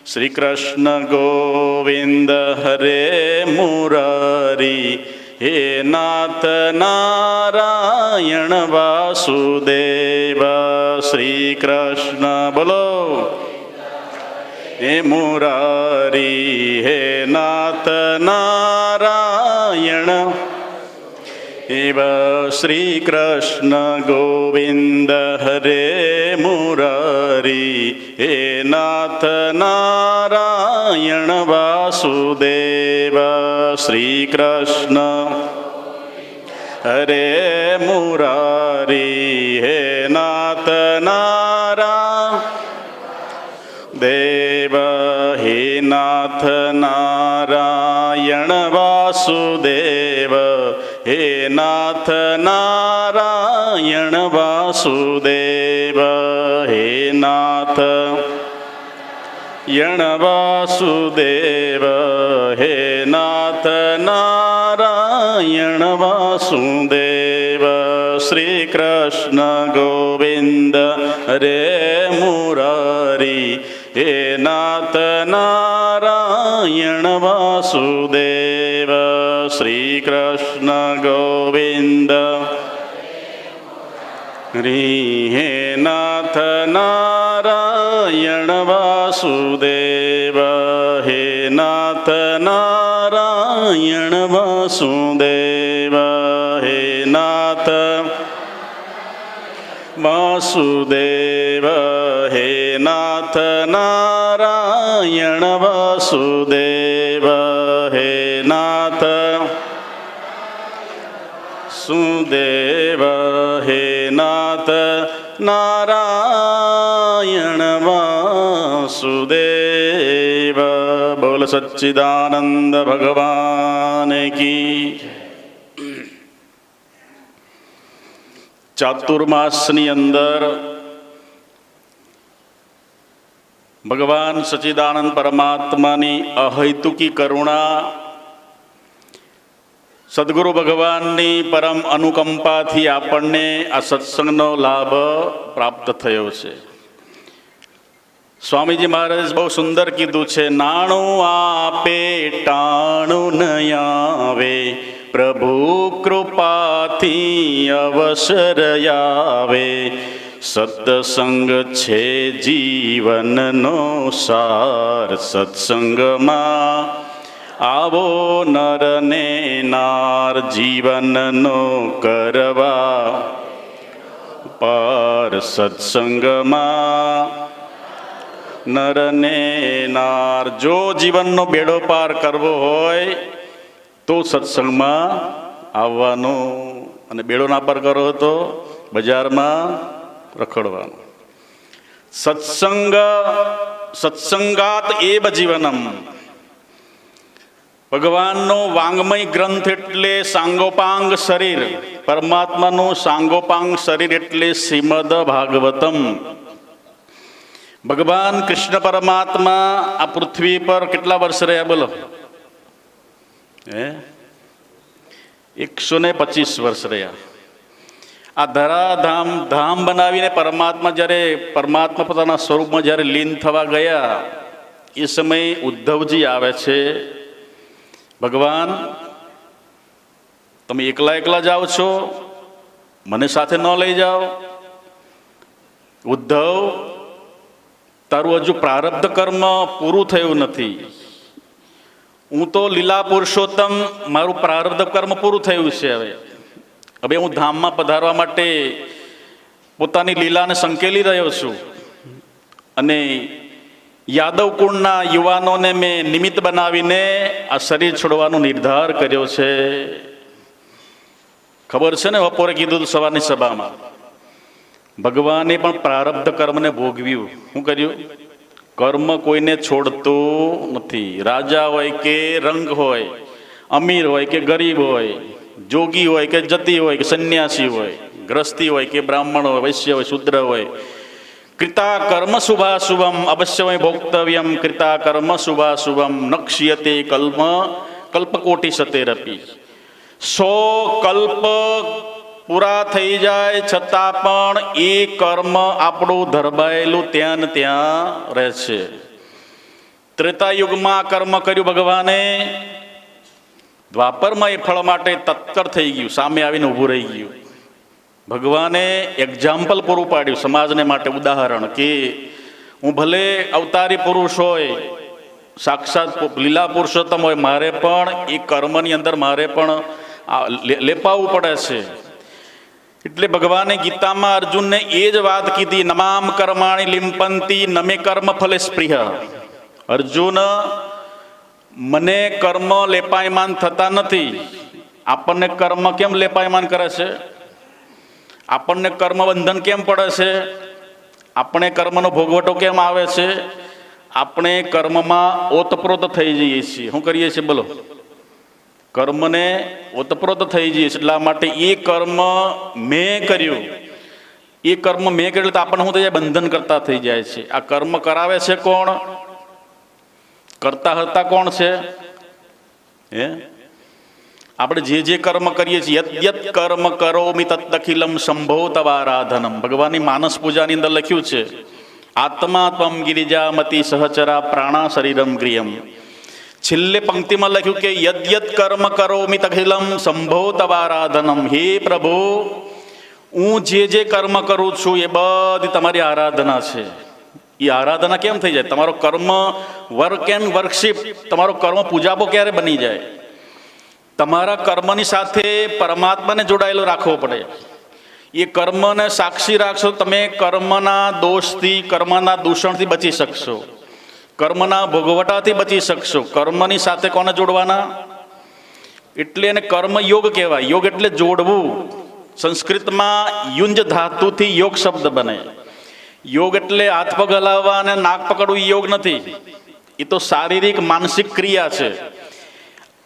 શ્રી કૃષ્ણ ગોવિંદ હરે મુરારી, હે નાથ નારાયણ વાસુદેવ. શ્રી કૃષ્ણ બોલો. હે મુરારી, હે નાથ નારાયણ એવ. શ્રી કૃષ્ણ ગોવિંદ હરે મુરારી, હે નાથ નારાયણ વાસુદેવ. શ્રી કૃષ્ણ હરે મુરારી, હે નાથ નારાયણ દેવ. હે નાથ નારાયણ વાસુદેવ, હે નાથ નારાયણ વાસુદેવ. હે નાથ યણ વાસુદેવ, હે નાથ નારાયણ વાસુદેવ. શ્રી કૃષ્ણ ગોવિંદ હરે મુરારી, હે નાથ નારાયણ વાસુદેવ. શ્રી કૃષ્ણ ગોવિંદ હે નાથ નારાયણ વાસુદેવ. હે નાથ નારાયણ વાસુદેવ. હે નાથ વાસુદેવ, હે નાથ નારાયણ વાસુદેવ. હે નાથ સુદેવ, હે નાથ નારાયણ વાસુદેવ. બોલ સચ્ચિદાનંદ ભગવાન કી. ચાતુર્માસની અંદર ભગવાન સચ્ચિદાનંદ પરમાત્માની અહૈતુકી કરુણા, સદગુરુ ભગવાનની પરમ અનુકંપાથી આપણને આ સત્સંગનો લાભ પ્રાપ્ત થયો છે. સ્વામીજી મહારાજ બહુ સુંદર કીધું છે, નાણું આપે ટાણું ન આવે, પ્રભુ કૃપાથી અવસર આવે. સત્સંગ છે જીવનનો સાર, સત્સંગમાં આવો નર ને નાર, જીવનનો કરવા પાર. સત્સંગમાં નર ને નાર, જો જીવનનો બેડો પાર કરવો હોય તો સત્સંગમાં આવવાનું, અને બેડો ના પાર કરો તો બજારમાં રખડવાનું. સત્સંગાત એવ જીવનમ. ભગવાનનો વાંગમય ગ્રંથ એટલે સાંગોપાંગ શરીર, પરમાત્માનું સાંગોપાંગ શરીર એટલે શ્રીમદ ભાગવતમ. ભગવાન કૃષ્ણ પરમાત્મા આ પૃથ્વી પર કેટલા વર્ષ રહ્યા બોલો? 125 વર્ષ રહ્યા. આ ધરાધામ ધામ બનાવીને પરમાત્મા પોતાના સ્વરૂપમાં જ્યારે લીન થવા ગયા, એ સમયે ઉદ્ધવજી આવે છે, ભગવાન તમે એકલા જાઓ છો, મને સાથે ન લઈ જાઓ. ઉદ્ધવ, તારું હજુ પ્રારબ્ધ કર્મ પૂરું થયું નથી. હું તો લીલા પુરુષોત્તમ, મારું પ્રારબ્ધ કર્મ પૂરું થયું છે. હવે હું ધામમાં પધારવા માટે પોતાની લીલાને સંકેલી રહ્યો છું, અને યાદવ કુળના યુવાનોને મેં નિમિત્ત બનાવીને આ શરીર છોડવાનો નિર્ધાર કર્યો છે. ખબર છે ને, બપોરે કીધું હતું સવારની સભામાં, ભગવાને પણ પ્રારબ્ધ કર્મને ભોગવ્યું. શું કર્યું? કર્મ કોઈને છોડતું નથી. રાજા હોય કે રંગ હોય, અમીર હોય કે ગરીબ હોય, જોગી હોય કે જતી હોય કે સંન્યાસી હોય, ગ્રસ્તી હોય કે બ્રાહ્મણ હોય, વૈશ્ય હોય, શૂદ્ર હોય, કૃતા કર્મ શુભાશુભમ અવશ્ય ભોક્તવ્યમ. કૃતા કર્મ શુભાશુભમ નક્ષ્યતે કલ્પકોટી સતેરપી. 100 કલ્પ પૂરા થઈ જાય છતાં પણ એ કર્મ આપણું ધરબાયેલું ત્યાં ને ત્યાં રહે છે. ત્રેતાયુગમાં કર્મ કર્યું ભગવાને, દ્વાપરમાં એ ફળ માટે તત્પર થઈ ગયું, સામે આવીને ઊભું રહી ગયું. ભગવાને એક્ઝામ્પલ પૂરું પાડ્યું સમાજને માટે, ઉદાહરણ કે હું ભલે અવતારી પુરુષ હોય, સાક્ષાત લીલા પુરુષોત્તમ હોય, મારે પણ એ કર્મની અંદર મારે પણ લેપાવવું પડે છે. એટલે ભગવાને ગીતામાં અર્જુનને એ જ વાત કીધી, નમામ કર્માણી લિંપંતી નમે કર્મ ફલે સ્પૃહ. અર્જુન, મને કર્મ લેપાયમાન થતા નથી. આપણને કર્મ કેમ લેપાયમાન કરે છે? આપણને કર્મ બંધન કેમ પડે છે? આપણે કર્મનો ભોગવટો કેમ આવે છે? આપણે કર્મમાં ઓતપ્રોત થઈ જઈએ છીએ. શું કરીએ છીએ બોલો? કર્મને ઓતપ્રોત થઈ જઈએ છીએ. એટલા માટે એ કર્મ મેં કર્યું, એ કર્મ મેં કર્યું તો આપણને શું થઈ જાય? બંધન કરતા થઈ જાય છે. આ કર્મ કરાવે છે કોણ? કરતા હતા કોણ છે? હે, આપણે જે કર્મ કરીએ છીએ, યત યત કર્મ કરોમિ તદખિલમ શંભો તવારાધનમ. ભગવાનની માનસ પૂજાની અંદર લખ્યું છે, આત્મા ત્વમ ગિરિજામતી સહચરા પ્રાણા શરીરમ ગૃહમ. છેલ્લે પંક્તિમાં લખ્યું કે યદ યદ કર્મ કરોમિ તદખિલમ શંભો તવારાધનમ. હે પ્રભુ, હું જે કર્મ કરું છું એ બધી તમારી આરાધના છે. એ આરાધના કેમ થઈ જાય? તમારો કર્મ વર્ક એન્ડ વર્કશીપ, તમારો કર્મ પૂજાબો ક્યારે બની જાય? તમારા કર્મની સાથે પરમાત્માને જોડાયેલો રાખવો પડે. એ કર્મને સાક્ષી રાખશો, તમે કર્મના દોષથી, કર્મના દૂષણથી બચી શકશો, કર્મના ભોગવટાથી બચી શકશો. કર્મની સાથે કોને જોડવાના? એટલે એને કર્મયોગ કહેવાય. યોગ એટલે જોડવું. સંસ્કૃતમાં યુંજ ધાતુથી યોગ શબ્દ બને. યોગ એટલે હાથ પગ હલાવવા અને નાક પકડવું યોગ નથી. એ તો શારીરિક માનસિક ક્રિયા છે.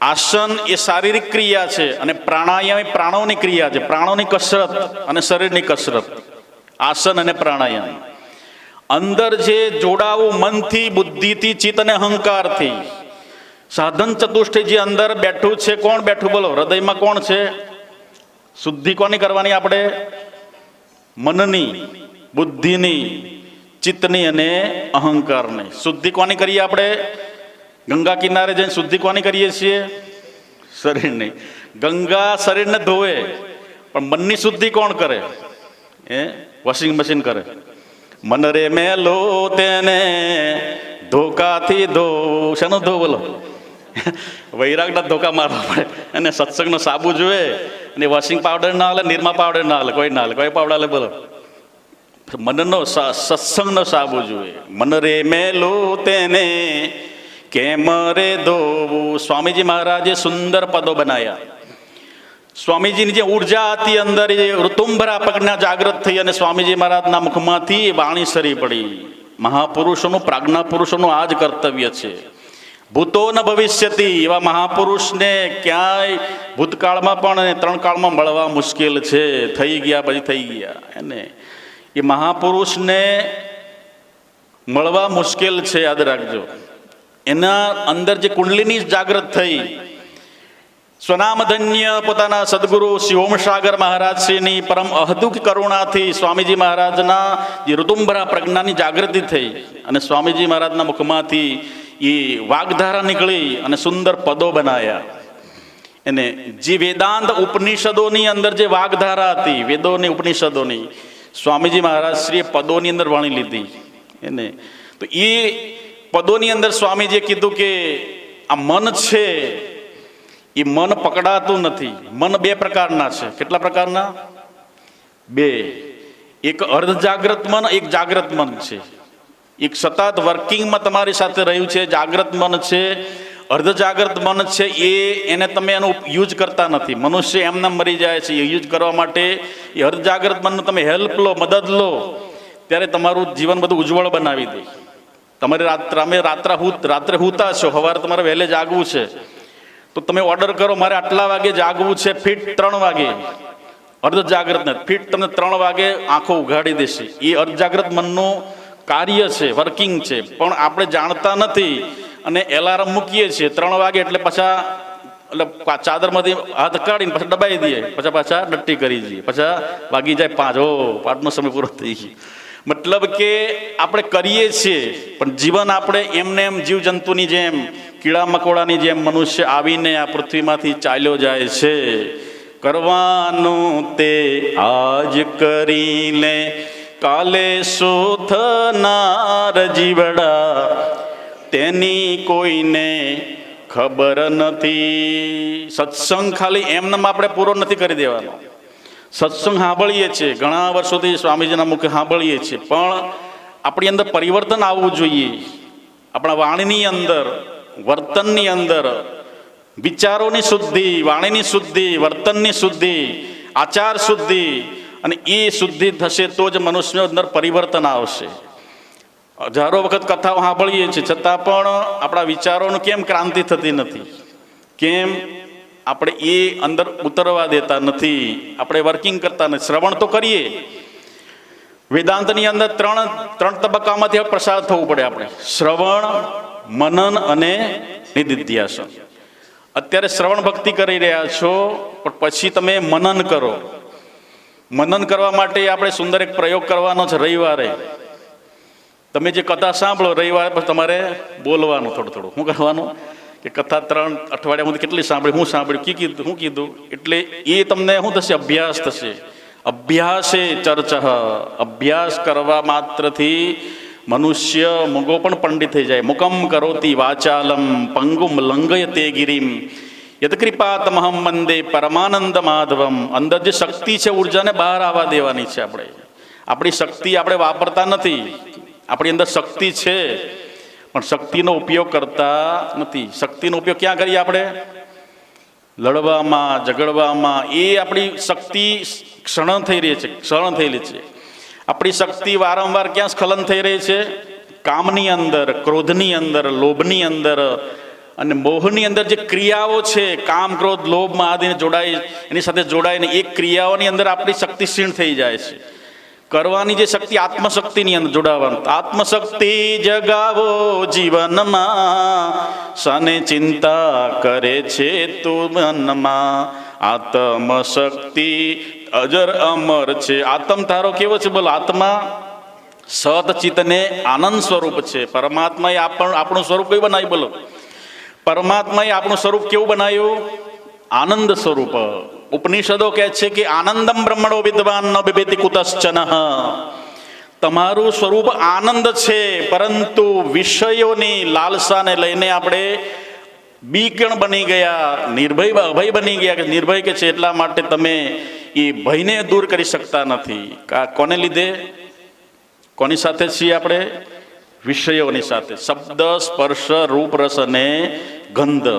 આસન એ શારીરિક ક્રિયા છે, અને પ્રાણાયામ એ પ્રાણોની ક્રિયા છે, પ્રાણોની કસરત અને શરીરની કસરત. આસન અને પ્રાણાયામ. અંદર જે જોડાવું મનથી, બુદ્ધિથી, ચિત્ત અને અહંકારથી, સાધન ચતુષ્ટય જે અંદર બેઠું છે, કોણ બેઠું બોલો? હૃદયમાં કોણ છે? શુદ્ધિ કોની કરવાની? આપણે મનની, બુદ્ધિની, ચિત્તની અને અહંકારની. શુદ્ધિ કોની કરીએ આપણે? ગંગા કિનારે જઈને શુદ્ધિ કોની કરીએ છીએ? શરીરની. ગંગા શરીરને ધોવે, પણ મનની શુદ્ધિ કોણ કરે? વોશિંગ મશીન કરે. મન રે મેલો તેને ધોકાથી ધો. શાનું ધો બોલો? વૈરાગના ધોકા મારવા પડે. અને સત્સંગનો સાબુ જોઈએ, અને વોશિંગ પાવડર ના હાલે, નિરમા પાવડર ના હાલે, કોઈ ના હાલે. કોઈ પાવડર હાલે બોલો? મનનો સત્સંગનો સાબુ જોઈએ. મન રે મેલો તેને કેમ રે ધોવું. સ્વામીજી મહારાજે સુંદર પદો બનાવ્યા. સ્વામીજીની જે ઉર્જા હતી અંદર, એ ઋતુંભરા પ્રજ્ઞા જાગૃત થઈ અને સ્વામીજી મહારાજના મુખમાંથી વાણી સરી પડી. મહાપુરુષોનું, પ્રાજ્ઞા પુરુષોનું આ જ કર્તવ્ય છે. ભૂતો ન ભવિષ્યતિ, એવા મહાપુરુષને ક્યાંય ભૂતકાળમાં પણ 3 કાળમાં મળવા મુશ્કેલ છે. થઈ ગયા પછી થઈ ગયા. એને એ મહાપુરુષને મળવા મુશ્કેલ છે, યાદ રાખજો. એના અંદર જે કુંડલીની જાગૃત થઈ, સ્વનામધન્ય પોતાના સદગુરુ શ્રી ઓમ સાગર મહારાજ શ્રીની પરમ અહદુક કરુણાથી સ્વામીજી મહારાજના જે ઋતુંભરા પ્રજ્ઞાની જાગૃતિ થઈ, અને સ્વામીજી મહારાજના મુખમાંથી એ વાગધારા નીકળી અને સુંદર પદો બનાવ્યા. એને જે વેદાંત ઉપનિષદોની અંદર જે વાગધારા હતી, વેદોની ઉપનિષદોની, સ્વામીજી મહારાજ શ્રીએ પદોની અંદર વણી લીધી. એને તો એ પદોની અંદર સ્વામીજીએ કીધું કે આ મન છે, એ મન પકડાતું નથી. મન 2 પ્રકારના છે. કેટલા પ્રકારના? 2. એક અર્ધ જાગ્રત મન, એક જાગ્રત મન છે. એક સતત વર્કિંગમાં તમારી સાથે રહ્યું છે, જાગ્રત મન છે. અર્ધ જાગ્રત મન છે, એને તમે એનો યુઝ કરતા નથી. મનુષ્ય એમને મરી જાય છે. એ યુઝ કરવા માટે એ અર્ધ જાગ્રત મનનું તમે હેલ્પ લો, મદદ લો, ત્યારે તમારું જીવન બધું ઉજ્જવળ બનાવી દે. તમારે રાત્રે હૂતા છો, સવારે તમારે વહેલે જાગવું છે, તો તમે ઓર્ડર કરો, મારે આટલા વાગે જાગવું છે, ફિટ 3 વાગે. અર્ધ જાગ્રત ને ફિટ તમને 3 વાગે આંખો ઉઘાડી દેશે. એ અર્ધ જાગ્રત મનનું કાર્ય છે, વર્કિંગ છે. પણ આપણે જાણતા નથી અને એલાર્મ મૂકીએ છીએ 3 વાગે, એટલે ચાદરમાંથી હાથ કાઢીને પછી દબાઈ દઈએ, પાછા ડટ્ટી કરી દઈએ, પાછા વાગી જાય 5. 5નો સમય પૂરો થઈ ગયો. મતલબ કે આપણે કરીએ છીએ પણ જીવન આપણે એમને એમ જીવજંતુની જેમ, કીડા મકોડાની જેમ મનુષ્ય આવીને આ પૃથ્વીમાંથી ચાલ્યો જાય છે. કરવાનું તે આજ કરી લે, કાલે શું થનાર જીવડા તેની કોઈને ખબર નથી. સત્સંગ ખાલી એમનેમ આપણે પૂરો નથી કરી દેવાનો. સત્સંગ સાંભળીએ છીએ, ઘણા વર્ષોથી સ્વામીજીના મુખે સાંભળીએ છીએ, પણ આપણી અંદર પરિવર્તન આવવું જોઈએ. આપણા વાણીની અંદર, વર્તનની અંદર, વિચારોની શુદ્ધિ, વાણીની શુદ્ધિ, વર્તનની શુદ્ધિ, આચાર શુદ્ધિ, અને એ શુદ્ધિ થશે તો જ મનુષ્યની અંદર પરિવર્તન આવશે. હજારો વખત કથાઓ સાંભળીએ છીએ છતાં પણ આપણા વિચારોનું કેમ ક્રાંતિ થતી નથી? કેમ આપણે એ અંદર ઉતરવા દેતા નથી? આપણે વર્કિંગ કરતા નથી. શ્રવણ તો કરીએ. વેદાંતની અંદર ત્રણ તબક્કામાંથી પ્રસાર થવું પડે. આપણે શ્રવણ, મનન અને નિધિધ્યાસન. અત્યારે શ્રવણ ભક્તિ કરી રહ્યા છો, પણ પછી તમે મનન કરો. મનન કરવા માટે આપણે સુંદર એક પ્રયોગ કરવાનો છે. રવિવારે તમે જે કથા સાંભળો, રવિવારે પછી તમારે બોલવાનું થોડું થોડું. શું કરવાનું કે કથા 3 અઠવાડિયા સુધી કેટલી સાંભળી, હું સાંભળ્યું, શું કીધું, એટલે એ તમને શું થશે? અભ્યાસ થશે. અભ્યાસે ચર્ચા. અભ્યાસ કરવા માત્રથી મનુષ્ય મૂગો પણ પંડિત થઈ જાય. મુકમ કરોતિ વાચાલમ પંગુમ લંઘયતે ગિરિમ યત્કૃપાતમહં વંદે પરમાનંદ માધવમ. અંદર જે શક્તિ છે, ઉર્જાને બહાર આવવા દેવાની છે. આપણી શક્તિ આપણે વાપરતા નથી. આપણી અંદર શક્તિ છે પણ શક્તિનો ઉપયોગ કરતા નથી. શક્તિનો ઉપયોગ ક્યાં કરીએ આપણે? લડવામાં, ઝઘડવામાં. એ આપણી શક્તિ ક્ષણ થઈ રહી છે. આપણી શક્તિ વારંવાર ક્યાં સ્ખલન થઈ રહી છે? કામની અંદર, ક્રોધની અંદર, લોભની અંદર અને મોહની અંદર. જે ક્રિયાઓ છે, કામ, ક્રોધ, લોભમાં આદિને એની સાથે જોડાઈને એ ક્રિયાઓની અંદર આપણી શક્તિ ક્ષીણ થઈ જાય છે. કરવાની જે શક્તિ આત્મશક્તિની અંદર જોડાવાનું. આત્મશક્તિ જગાવો જીવનમાં, સને ચિંતા કરે છે તું મનમાં. આત્મશક્તિ અજર અમર છે. આત્મ તારો કેવો છે? બોલો. આત્મા સતચિતને આનંદ સ્વરૂપ છે. પરમાત્માએ આપણું સ્વરૂપ કયું બનાવ્યું? બોલો. પરમાત્માએ આપણું સ્વરૂપ કેવું બનાવ્યું? આનંદ સ્વરૂપ. ઉપનિષદો કહે છે કે આનંદમ બ્રહ્મણો વિદ્વાન ન બિબેતિ કુતશ્ચન. તમારું સ્વરૂપ આનંદ છે, પરંતુ વિષયોની લાલસાને લઈને આપણે બીકણ બની ગયા, અભય બની ગયા. નિર્ભય કે છે એટલા માટે તમે એ ભયને દૂર કરી શકતા નથી. કોને લીધે? કોની સાથે છીએ આપણે? વિષયોની સાથે. શબ્દ, સ્પર્શ, રૂપ, રસ અને ગંધ.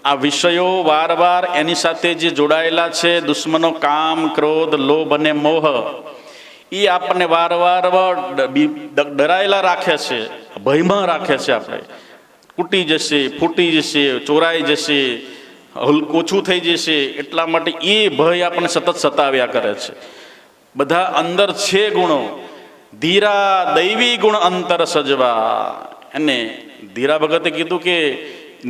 આ વિષયો વારવાર એની સાથે જે જોડાયેલા છે, દુશ્મનો કામ, ક્રોધ, લોભ અને મોહ, એ આપણને વારવાર ડરાયેલા રાખે છે, ભયમાં રાખે છે. આપણે તૂટી જશે, ફૂટી જશે, ચોરાઈ જશે, ઓછું થઈ જશે. એટલા માટે એ ભય આપણને સતત સતાવ્યા કરે છે. બધા અંદર છે ગુણો. ધીરા દૈવી ગુણ અંતર સજવા. અને ધીરા ભગતે કીધું કે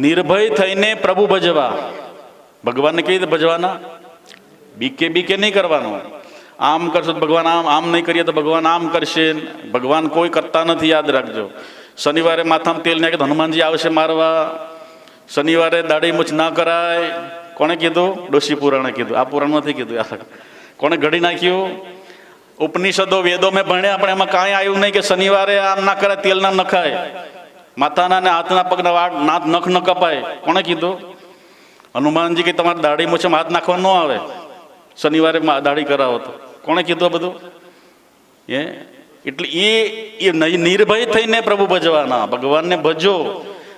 નિર્ભય થઈને પ્રભુ ભજવા. ભગવાનને કેવી રીતે ભજવાના? બીકે નહીં કરવાનું. આમ કરશો તો ભગવાન આમ નહીં કરીએ તો ભગવાન આમ કરશે. ભગવાન કોઈ કરતા નથી, યાદ રાખજો. શનિવારે માથામાં તેલ નાખે તો હનુમાનજી આવશે મારવા. શનિવારે દાઢી મૂછ ના કરાય. કોણે કીધું? ડોશી પુરાણે કીધું. આ પુરાણ નથી કીધું. કોણે ઘડી નાખ્યું? ઉપનિષદો, વેદો મેં ભણ્યા, પણ એમાં કાંઈ આવ્યું નહીં કે શનિવારે આમ ના કરાય, તેલ ના નખાય, માથાના ને હાથના પગના વાળ નખ ન કપાય. કોણે કીધું? હનુમાનજી કે તમારે દાઢી મૂછમાં હાથ નાખવા ન આવે, શનિવારે દાઢી કરાવો તો. કોણે કીધું બધું? એટલે એ નિર્ભય થઈને પ્રભુ ભજવાના. ભગવાનને ભજો.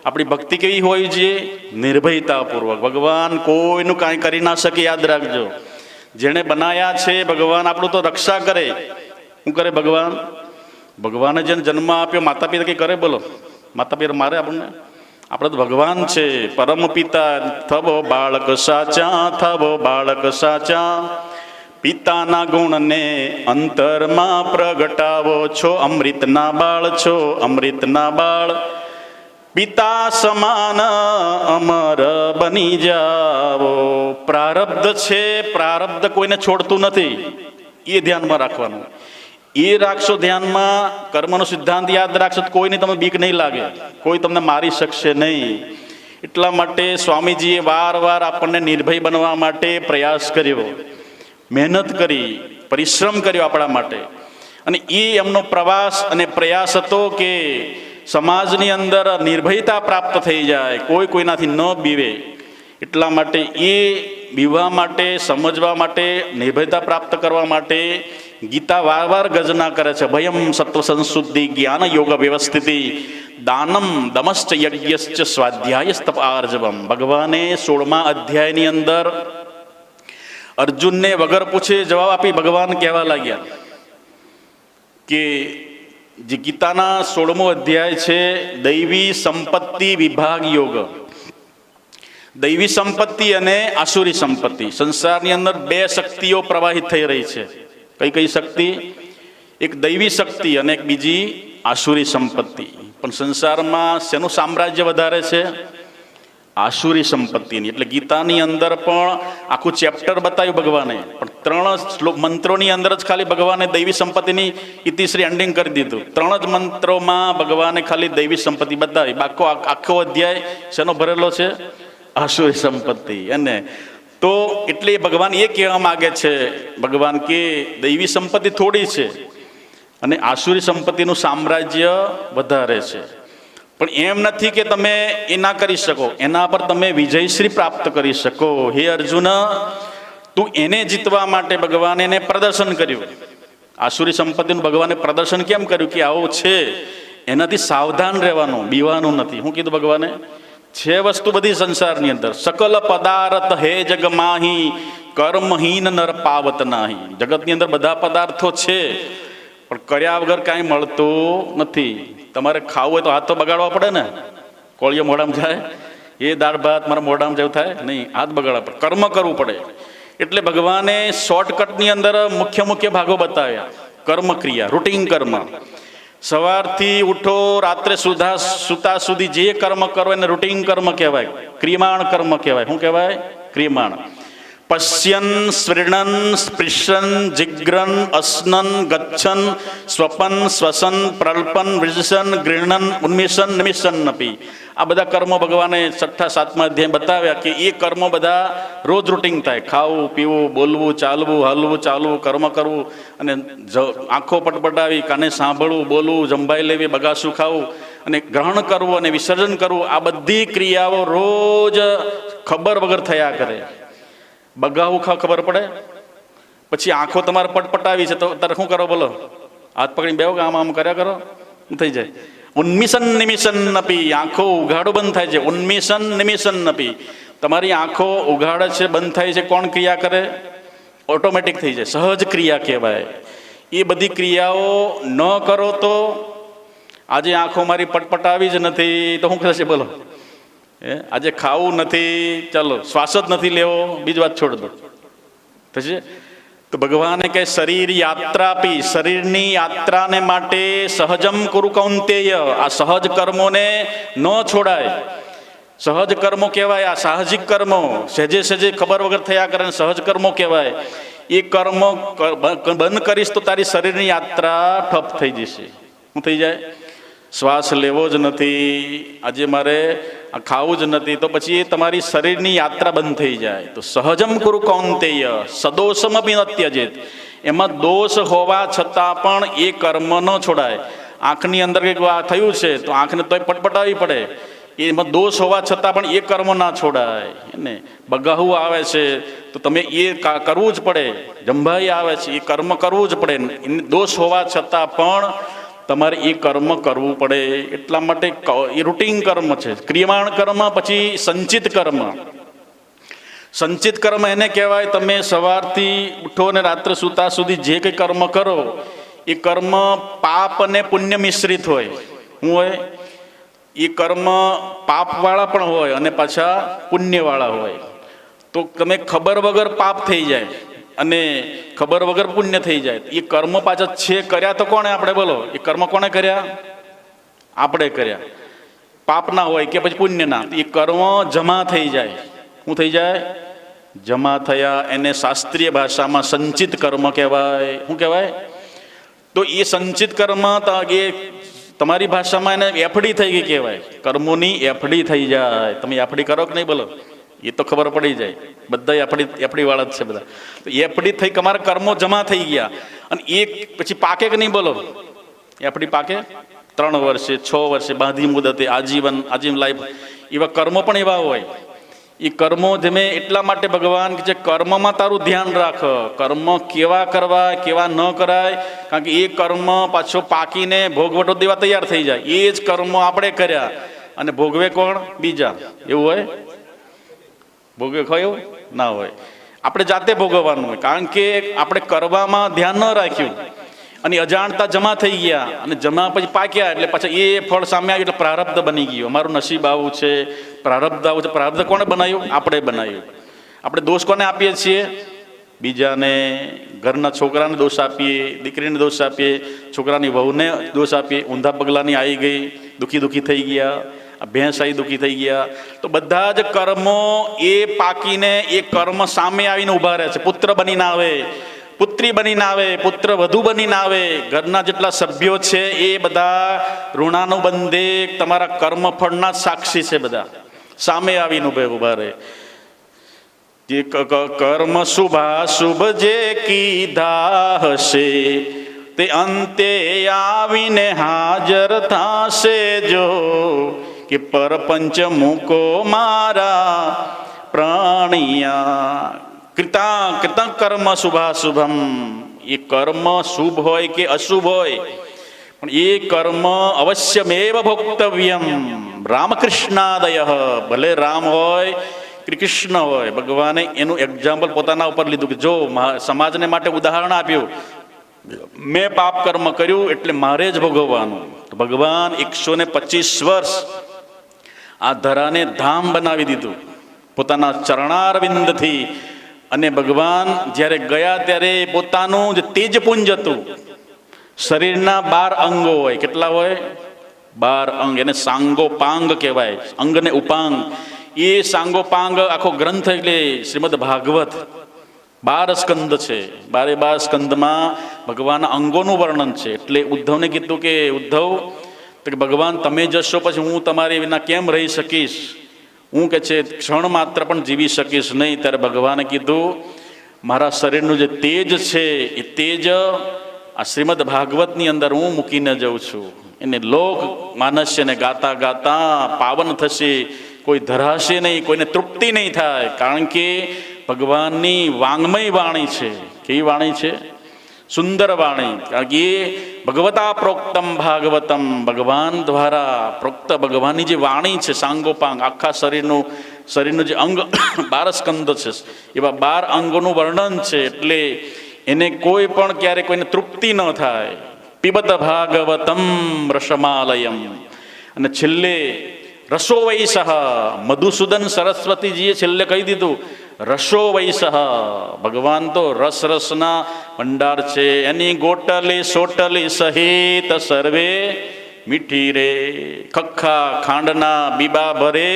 આપણી ભક્તિ કેવી હોવી જોઈએ? નિર્ભયતાપૂર્વક. ભગવાન કોઈનું કાંઈ કરી ના શકે, યાદ રાખજો. જેણે બનાયા છે ભગવાન આપણું તો રક્ષા કરે. શું કરે ભગવાન? ભગવાને જેને જન્મ આપ્યો, માતા પિતા કંઈ કરે? બોલો. માતા પિતા મારે આપણને? આપણે તો ભગવાન છે. પરમ પિતા થવો બાળક સાચા, થવો બાળક સાચા. પિતાના ગુણને અંતરમાં પ્રગટાવો છો. અમૃતના બાળ છો, અમૃતના બાળ. પિતા સમાન અમર બની જાઓ. પ્રારબ્ધ છે, પ્રારબ્ધ કોઈને છોડતું નથી. એ ધ્યાનમાં રાખવાનું. એ રાખશો ધ્યાનમાં, કર્મનો સિદ્ધાંત યાદ રાખશો તો કોઈને તમે બીક નહીં લાગે, કોઈ તમને મારી શકશે નહીં. એટલા માટે સ્વામીજીએ વારવાર આપણને નિર્ભય બનવા માટે પ્રયાસ કર્યો, મહેનત કરી, પરિશ્રમ કર્યો આપણા માટે. અને એ એમનો પ્રવાસ અને પ્રયાસ હતો કે સમાજની અંદર નિર્ભયતા પ્રાપ્ત થઈ જાય, કોઈ કોઈનાથી ન બીવે. એટલા માટે એ બીવવા માટે, સમજવા માટે, નિર્ભયતા પ્રાપ્ત કરવા માટે ગીતા વારવાર ગર્જના કરે છે. ભયમ સત્વ સંશુદ્ધિ જ્ઞાન યોગ વ્યવસ્થિતિ દાનમ દમશ્ચ યજ્ઞશ્ચ સ્વાધ્યાયસ્તપ આર્જવમ. ભગવાને 16મા અધ્યાયની અંદર અર્જુનને વગર પૂછે જવાબ આપી ભગવાન કહેવા લાગ્યા કે જે ગીતાના 16મો અધ્યાય છે દૈવી સંપત્તિ વિભાગ યોગ. દૈવી સંપત્તિ અને આસુરી સંપત્તિ. સંસારની અંદર બે શક્તિઓ પ્રવાહિત થઈ રહી છે. કઈ કઈ શક્તિ? એક દૈવી શક્તિ અને એક બીજી આસુરી સંપત્તિ. પણ સંસારમાં શેનું સામ્રાજ્ય વધારે છે? આસુરી સંપત્તિની. એટલે ગીતાની અંદર પણ આખું ચેપ્ટર બતાવ્યું ભગવાને, પણ 3 મંત્રોની અંદર જ ખાલી ભગવાને દૈવી સંપત્તિની ઇતિશ્રી એન્ડિંગ કરી દીધું. 3 જ મંત્રોમાં ભગવાને ખાલી દૈવી સંપત્તિ બતાવી. આખો અધ્યાય શેનો ભરેલો છે? આસુરી સંપત્તિ. અને તો એટલે ભગવાન એ કહેવા માગે છે, ભગવાન કે દૈવી સંપત્તિ થોડી છે અને આસુરી સંપત્તિનું સામ્રાજ્ય વધારે છે. પણ એમ નથી કે તમે એ ના કરી શકો, એના પર તમે વિજયશ્રી પ્રાપ્ત કરી શકો. હે અર્જુન, તું એને જીતવા માટે ભગવાને એને પ્રદર્શન કર્યું. આસુરી સંપત્તિનું ભગવાને પ્રદર્શન કેમ કર્યું? કે આવું છે, એનાથી સાવધાન રહેવાનું, બીવાનું નથી. શું કીધું ભગવાને? છે વસ્તુ બધી સંસારની અંદર, સકલ પદાર્થ હે જગ માહી કર્મહીન નર પાવત નાહી. જગતની અંદર બધા પદાર્થો છે, પણ કર્યા વગર કાંઈ મળતું નથી. તમારે ખાવું હોય તો હાથ તો બગાડવા પડે ને. કોળીઓ મોઢામાં જાય, એ દાળ ભાત મારા મોઢામાં જેવું થાય નહીં, હાથ બગાડવા પડે, કર્મ કરવું પડે. એટલે ભગવાને શોર્ટકટની અંદર મુખ્ય ભાગો બતાવ્યા. કર્મ ક્રિયા, રૂટીન કર્મ. સવારથી ઉઠો રાત્રે સુતા સુધી જે કર્મ કરો એને રૂટીન કર્મ કહેવાય, ક્રિયમાણ કર્મ કહેવાય. શું કહેવાય? ક્રિયમાણ. પશ્યન સ્વૃણન સ્પૃશન જિગ્રન અસ્નન ગચ્છન સ્વપન શ્વસન પ્રલ્પન વિજસન ગૃહણન ઉન્મિશન નિમિશન અપી. આ બધા કર્મો ભગવાને 6મા 7મા અધ્યાય બતાવ્યા કે એ કર્મો બધા રોજ રૂટીન થાય. ખાવું, પીવું, બોલવું, ચાલવું, હલવું, ચાલવું, કર્મ કરવું, અને આંખો પટપટાવી, કાને સાંભળવું, બોલવું, જંભાઈ લેવી, બગાસું ખાવું, અને ગ્રહણ કરવું અને વિસર્જન કરવું. આ બધી ક્રિયાઓ રોજ ખબર વગર થયા કરે. બગાવું ખબર પડે, પછી આંખો તમારે પટપટાવી છે તો તારે શું કરો બોલો? હાથ પકડીને બેહો કે આમ કર્યા કરો, થઈ જાય. ઉન્મિશન નિમિશન નપી. આંખો ઉઘાડો બંધ થાય છે. ઉન્મિશન નિમિશન નપી. તમારી આંખો ઉઘાડે છે, બંધ થાય છે, કોણ ક્રિયા કરે? ઓટોમેટિક થઈ જાય, સહજ ક્રિયા કહેવાય. એ બધી ક્રિયાઓ ન કરો તો આજે આંખો મારી પટપટાવી જ નથી તો શું થશે બોલો? આજે ખાવું નથી, ચાલો શ્વાસ જ નથી લેવો, બીજી વાત છોડ દો, થશે? તો ભગવાને કહે શરીર યાત્રા આપી. શરીરની યાત્રાને માટે સહજમ કુરુ કૌંતેય. આ સહજ કર્મોને ન છોડાય. સહજ કર્મો કહેવાય. આ સાહજિક કર્મો સહેજે સહેજે ખબર વગર થયા કરે, સહજ કર્મો કહેવાય. એ કર્મો બંધ કરીશ તો તારી શરીરની યાત્રા ઠપ થઈ જશે. શું થઈ જાય? શ્વાસ લેવો જ નથી, આજે મારે ખાવું જ નથી, તો પછી એ તમારી શરીરની યાત્રા બંધ થઈ જાય. તો સહજમ કુરુ કૌંતેય સદોષમ અપી ન ત્યજેત. એમાં દોષ હોવા છતાં પણ એ કર્મ ન છોડાય. આંખની અંદર કંઈક થયું છે તો આંખને તોય પટપટાવી પડે. એમાં દોષ હોવા છતાં પણ એ કર્મ ના છોડાય. ને બગાહું આવે છે તો તમે એ કરવું જ પડે. જંભાઈ આવે છે એ કર્મ કરવું જ પડે. દોષ હોવા છતાં પણ તમારે એ કર્મ કરવું પડે. એટલા માટે એ રૂટીન કર્મ છે, ક્રિયમાણ કર્મ. પછી સંચિત કર્મ. સંચિત કર્મ એને કહેવાય તમે સવારથી ઉઠો ને રાત્રે સૂતા સુધી જે કંઈ કર્મ કરો એ કર્મ પાપ અને પુણ્ય મિશ્રિત હોય. શું હોય? એ કર્મ પાપવાળા પણ હોય અને પાછા પુણ્યવાળા હોય. તો તમે ખબર વગર પાપ થઈ જાય અને ખબર વગર પુણ્ય થઈ જાય. એ કર્મ પાછા છે કર્યા તો કોણે? આપણે બોલો. એ કર્મ કોણે કર્યા? આપણે કર્યા. પાપના હોય કે પછી પુણ્યના. એ કર્મ જમા થઈ જાય. શું થઈ જાય? જમા થયા. એને શાસ્ત્રીય ભાષામાં સંચિત કર્મ કહેવાય. શું કહેવાય? તો એ સંચિત કર્મ એ તમારી ભાષામાં એને એફડી થઈ ગઈ કહેવાય. કર્મોની એફડી થઈ જાય. તમે એફડી કરો કે નહીં બોલો, એ તો ખબર પડી જાય. બધા એફડી વાળા જ છે બધા. તો એફડી થઈ તમારા કર્મો જમા થઈ ગયા અને એ પછી પાકે કે નહીં બોલો? એફડી પાકે 3 વર્ષે 6 વર્ષે બાંધી મુદતે આજીવન લાઈફ. એવા કર્મો પણ એવા હોય. એ કર્મો જમે એટલા માટે ભગવાન કે જે કર્મમાં તારું ધ્યાન રાખ. કર્મ કેવા કરવા કેવા ન કરાય, કારણ કે એ કર્મ પાછો પાકીને ભોગવટો દેવા તૈયાર થઈ જાય. એ જ કર્મો આપણે કર્યા અને ભોગવે કોણ? બીજા. એવું હોય? ભોગવે ખોયું ના હોય. આપણે જાતે ભોગવવાનું હોય, કારણ કે આપણે કરવામાં ધ્યાન ન રાખ્યું અને અજાણતા જમા થઈ ગયા અને જમા પછી પાક્યા એટલે પાછા એ ફળ સામે આવ્યું એટલે પ્રારબ્ધ બની ગયું. અમારું નસીબ આવું છે, પ્રારબ્ધ આવું છે. પ્રારબ્ધ કોણે બનાવ્યું? આપણે બનાવ્યું. આપણે દોષ કોને આપીએ છીએ? બીજાને. ઘરના છોકરાને દોષ આપીએ, દીકરીને દોષ આપીએ, છોકરાની વહુને દોષ આપીએ. ઊંધા પગલાની આવી ગઈ, દુઃખી થઈ ગયા, આ ભેંસ આવી દુઃખી થઈ ગયા. તો બધા જ કર્મો એ પાકીને એ કર્મ સામે આવીને ઊભા રહે છે. પુત્ર બનીને આવે, પુત્રી બનીને આવે, પુત્ર વધુ બનીને આવે. ઘરના જેટલા સભ્યો છે એ બધા ઋણાનુબંધે તમારા કર્મફળના જ સાક્ષી છે. બધા સામે આવીને ઊભા રહે. જે કર્મ શુભાશુભ જે કીધા હશે તે અંતે આવીને હાજર થાશે. જો કે પરપંચ મૂકો મારા પ્રાણિયા. કૃતા કર્મ શુભાશુભમ. એ કર્મ શુભ હોય કે અશુભ હોય પણ એ કર્મ અવશ્યમેવ ભોક્તવ્યમ. રામકૃષ્ણાદય. ભલે રામ હોય કે કૃષ્ણ હોય, ભગવાને એનું એક્ઝામ્પલ પોતાના ઉપર લીધું કે જો સમાજને માટે ઉદાહરણ આપ્યું, મેં પાપ કર્મ કર્યું એટલે મારે જ ભોગવવાનું. ભગવાન 125 વર્ષ આ ધરાને ધામ બનાવી દીધું પોતાના ચરણારવિંદથી. અને ભગવાન જ્યારે ગયા ત્યારે પોતાનું જે તેજપુંજ હતું, શરીરના 12 અંગો હોય. કેટલા હોય? 12 અંગ. એને સાંગોપાંગ કહેવાય. અંગને ઉપાંગ. એ સાંગોપાંગ આખો ગ્રંથ એટલે શ્રીમદ ભાગવત 12 સ્કંદ છે. 12 સ્કંદમાં ભગવાનના અંગોનું વર્ણન છે. એટલે ઉદ્ધવને કીધું કે ઉદ્ધવ, તો કે ભગવાન તમે જશો પછી હું તમારી વિના કેમ રહી શકીશ? હું કે છે ક્ષણ માત્ર પણ જીવી શકીશ નહીં. ત્યારે ભગવાને કીધું મારા શરીરનું જે તેજ છે એ તેજ આ શ્રીમદ ભાગવતની અંદર હું મૂકીને જાઉં છું. એને લોક માનસ્યને ગાતા ગાતા પાવન થશે. કોઈ ધરાશે નહીં, કોઈને તૃપ્તિ નહીં થાય, કારણ કે ભગવાનની વાંગમય વાણી છે. કેવી વાણી છે? સુંદર વાણી. કારણ કે એ ભગવતા પ્રોક્તમ ભાગવતમ. ભગવાન દ્વારા પ્રોક્ત ભગવાનની જે વાણી છે સાંગોપાંગ, આખા શરીરનું જે અંગ 12 સ્કંદ છે એવા 12 અંગોનું વર્ણન છે. એટલે એને કોઈ પણ ક્યારે કોઈને તૃપ્તિ ન થાય. પિબત ભાગવતમ રસમાલયમ. અને છેલ્લે રસો વૈસહ. મધુસૂદન સરસ્વતીજીએ છેલ્લે કહી દીધું રસો વૈસહ. ભગવાન તો રસના ભંડાર છે. એની ગોટલી સોટલી સહિત સર્વે મીઠી રે. ખખ્ખા ખાંડના બીબા ભરે,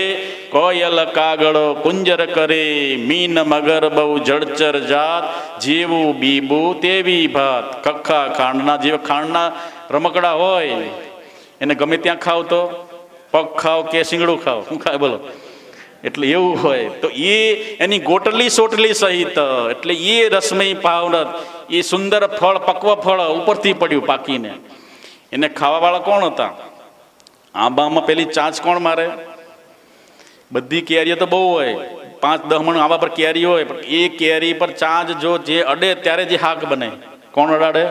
કોયલ કાગળો કુંજર કરે. મીન મગર બહુ જળચર જાત, જેવું બીબું તેવી ભાત. ખખ્ખા ખાંડના જેવા ખાંડના રમકડા હોય એને ગમે ત્યાં ખાવ તો પગ ખાવ કે શીંગડું ખાવ, શું ખાય બોલો? એટલે એવું હોય. તો એ એની ગોટલી સોટલી સહિત, એટલે એ રસમય પાવનત, એ સુંદર ફળ, પક્વ ફળ ઉપરથી પડ્યું પાકીને. એને ખાવાવાળા કોણ હતા? આંબામાં પેલી ચાંચ કોણ મારે? બધી કેરીઓ તો બહુ હોય, 5-10 મણ આંબા પર કેરી હોય, પણ એ કેરી પર ચાંચ જો જે અડે ત્યારે જે હાક બને. કોણ અડાડે?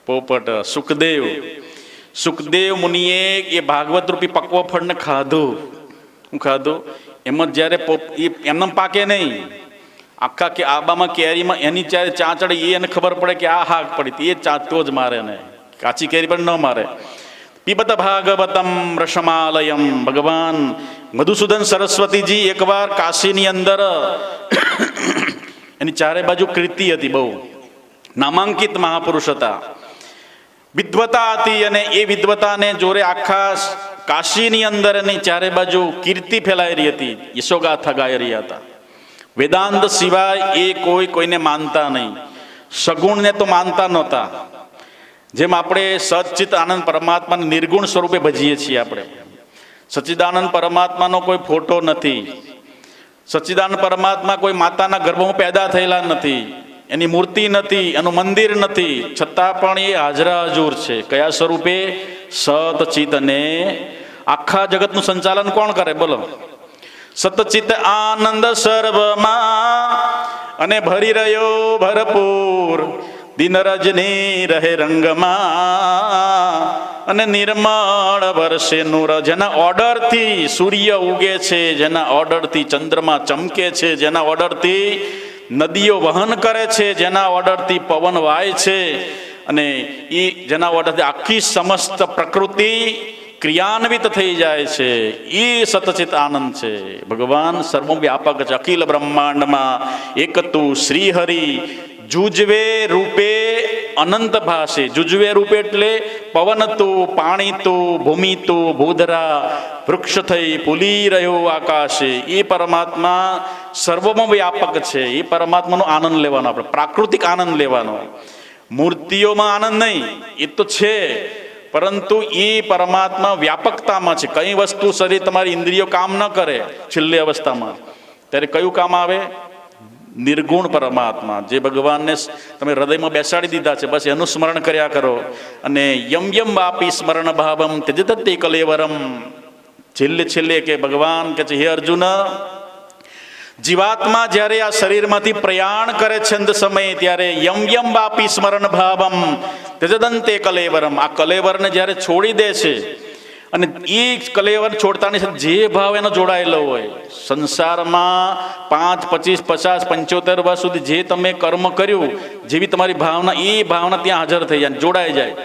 પોપટ. સુખદેવ મુનિએ એ ભાગવત રૂપી પક્વ ફળને ખાધું. શું ખાધું? એમાં જ્યારે એમને પાકે નહીં, આખા કે આંબામાં કેરીમાં એની જ્યારે ચાંચ અડે એને ખબર પડે કે આ હાક પડી, એ ચાંચ તો જ મારે ને, કાચી કેરી પર ન મારે. પિબત ભાગવતમ રસમાલયમ. ભગવાન મધુસૂદન સરસ્વતીજી એકવાર કાશીની અંદર એની ચારે બાજુ કીર્તિ હતી, બહુ નામાંકિત મહાપુરુષ હતા, વિદ્વતા હતી. અને એ વિદ્વતાને જોરે આખા કાશીની અંદર એની ચારે બાજુ કીર્તિ ફેલાયેલી હતી, યશોગાથા ગાઈ રહ્યા હતા. વેદાંત સિવાય એ કોઈને માનતા નહીં, સગુણને તો માનતા નહોતા. જેમ આપણે સચ્ચિત આનંદ પરમાત્માને નિર્ગુણ સ્વરૂપે ભજીએ છીએ. આપણે સચ્ચિદાનંદ પરમાત્માનો કોઈ ફોટો નથી. સચ્ચિદાનંદ પરમાત્મા કોઈ માતાના ગર્ભમાં પેદા થયેલા નથી, એની મૂર્તિ નથી, એનું મંદિર નથી, છતાં પણ એ હાજરા હજુર છે. કયા સ્વરૂપે? સતચિત. અને આખા જગતનું સંચાલન કોણ કરે બોલો? સતચિત આનંદ સર્વમાં અને ભરી રહ્યો ભરપૂર, દિન રજની રહે રંગમાં અને નિર્મળ વર્ષે નૂર. જેના ઓર્ડરથી સૂર્ય ઉગે છે, જેના ઓર્ડરથી ચંદ્રમા ચમકે છે, જેના ઓર્ડરથી નદીઓ વહન કરે છે, જેના ઓર્ડરથી પવન વાય છે, અને એ જેના ઓર્ડરથી આખી સમસ્ત પ્રકૃતિ ક્રિયાન્વિત થઈ જાય છે, એ સતચિત આનંદ છે. ભગવાન સર્વવ્યાપક છે. અખિલ બ્રહ્માંડમાં એક તું શ્રીહરિ જુજવે રૂપે અનંત ભાષે. જુજવે રૂપે એટલે પવન તું, પાણી તું, ભૂમિ તું, ભૂધરા, વૃક્ષ થઈ ફૂલી રહ્યો આકાશે. એ પરમાત્મા સર્વમાં વ્યાપક છે. એ પરમાત્માનો આનંદ લેવાનો, આપણે પ્રાકૃતિક આનંદ લેવાનો. મૂર્તિઓમાં આનંદ નહીં, એ તો છે, પરંતુ એ પરમાત્મા વ્યાપકતામાં છે. કઈ વસ્તુ શરીર તમારી ઇન્દ્રિયો કામ ન કરે છેલ્લી અવસ્થામાં, ત્યારે કયું કામ આવે? નિર્ગુણ પરમાત્મા, જે ભગવાનને તમે હૃદયમાં બેસાડી દીધા છે, બસ એનું સ્મરણ કર્યા કરો. અને યમ યમ વાપી સ્મરણ ભાવમ ત્યજતે કલેવરમ. છેલ્લે કે ભગવાન કે છે, હે અર્જુન, જીવાત્મા જ્યારે આ શરીરમાંથી પ્રયાણ કરે છંદ સમયે, ત્યારે યમ યમ વાપી સ્મરણ ભાવમ ત્યજદંતે કલેવરમ. આ કલેવરને જ્યારે છોડી દે છે, અને એ કલેવર છોડતાની સાથે જે ભાવ એનો જોડાયેલો હોય, સંસારમાં 5, 25, 50, 75 વર્ષ સુધી જે તમે કર્મ કર્યું, જેવી તમારી ભાવના, એ ભાવના ત્યાં હાજર થઈ જાય, જોડાઈ જાય.